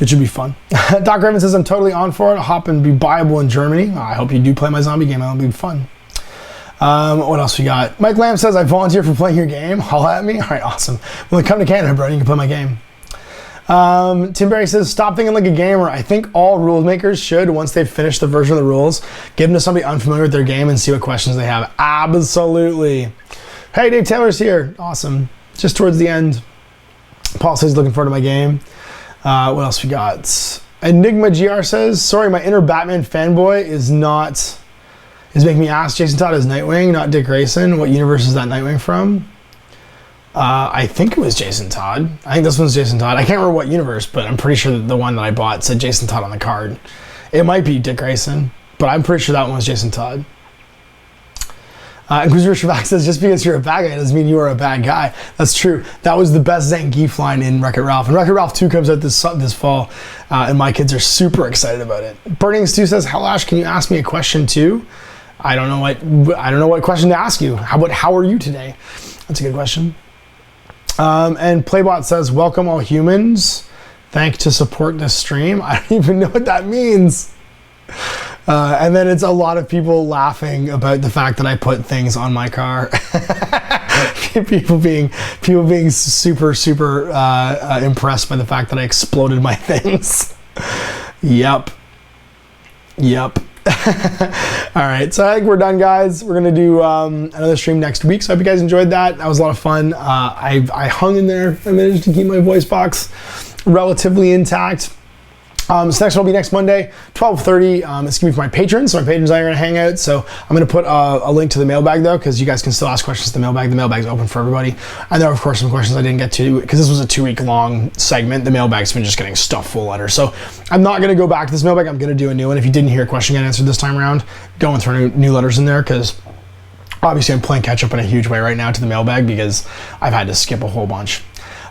It should be fun. Doc Raven says, I'm totally on for it. I'll hop and be buyable in Germany. I hope you do play my zombie game. That'll be fun. What else we got? Mike Lamb says, I volunteer for playing your game. Holla at me. All right, awesome. Well, come to Canada, bro. You can play my game. Tim Berry says, stop thinking like a gamer. I think all rules makers should, once they've finished the version of the rules, give them to somebody unfamiliar with their game and see what questions they have. Absolutely. Hey, Dave Taylor's here. Awesome. Just towards the end. Paul says, looking forward to my game. What else we got? Enigma GR says, sorry, my inner Batman fanboy is making me ask Jason Todd is Nightwing, not Dick Grayson. What universe is that Nightwing from? I think it was Jason Todd. I think this one's Jason Todd. I can't remember what universe, but I'm pretty sure that the one that I bought said Jason Todd on the card. It might be Dick Grayson, but I'm pretty sure that one was Jason Todd. Inquisitor Shabak says, just because you're a bad guy doesn't mean you are a bad guy. That's true. That was the best Zangief line in Wreck-It Ralph. And Wreck-It Ralph 2 comes out this fall, and my kids are super excited about it. Burning Stu says, Halash, can you ask me a question too? I don't know what question to ask you. How about how are you today? That's a good question. And Playbot says, welcome all humans. Thank to support this stream. I don't even know what that means. And then it's a lot of people laughing about the fact that I put things on my car. people being super impressed by the fact that I exploded my things. Yep. All right, so I think we're done, guys. We're gonna do another stream next week. So I hope you guys enjoyed that. That was a lot of fun. I hung in there. I managed to keep my voice box relatively intact. So next one will be next Monday, 12:30. It's gonna be for my patrons. So my patrons are gonna hang out. So I'm gonna put a link to the mailbag though, because you guys can still ask questions to the mailbag. The mailbag's open for everybody. And there are of course some questions I didn't get to because this was a 2-week long segment. The mailbag's been just getting stuffed full of letters. So I'm not gonna go back to this mailbag. I'm gonna do a new one. If you didn't hear a question get answered this time around, go and throw new letters in there because obviously I'm playing catch up in a huge way right now to the mailbag because I've had to skip a whole bunch.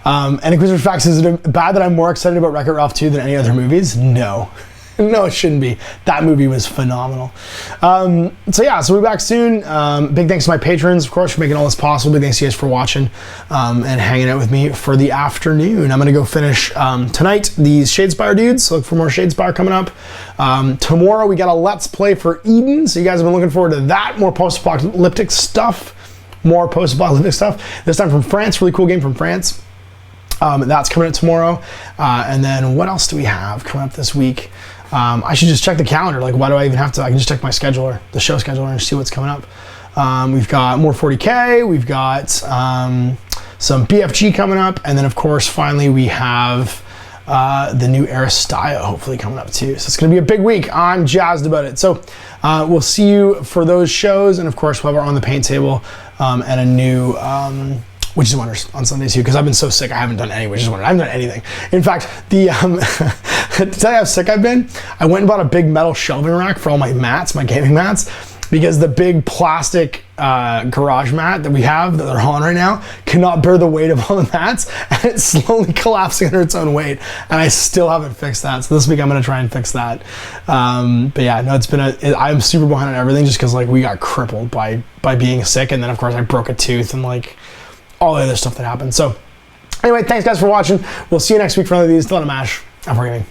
And Inquisitor Facts, is it bad that I'm more excited about Wreck-It Ralph 2 than any other movies? No. No, it shouldn't be. That movie was phenomenal. So we'll be back soon. Big thanks to my patrons, of course, for making all this possible. Big thanks to you guys for watching and hanging out with me for the afternoon. I'm going to go finish tonight these Shadespire dudes. So look for more Shadespire coming up. Tomorrow we got a Let's Play for Eden. So you guys have been looking forward to that. More post-apocalyptic stuff. This time from France. Really cool game from France. That's coming up tomorrow. And then what else do we have coming up this week? I should just check the calendar. Like, why do I even have to? I can just check my scheduler, the show scheduler, and see what's coming up. We've got more 40K. We've got some BFG coming up. And then, of course, finally, we have the new Aristaya hopefully coming up too. So it's going to be a big week. I'm jazzed about it. So we'll see you for those shows. And, of course, we'll have our On the Paint table and a new... Witches and Wonders on Sundays too, because I've been so sick I haven't done any Witches and Wonders. I haven't done anything. In fact, to tell you how sick I've been, I went and bought a big metal shelving rack for all my mats, my gaming mats, because the big plastic garage mat that we have that they're on right now cannot bear the weight of all the mats, and it's slowly collapsing under its own weight, and I still haven't fixed that. So this week I'm going to try and fix that. But yeah, no, I'm super behind on everything just because like we got crippled by being sick, and then of course I broke a tooth and like all the other stuff that happened. So anyway, thanks guys for watching. We'll see you next week for another of these. Still on a mash. I'm forgiving.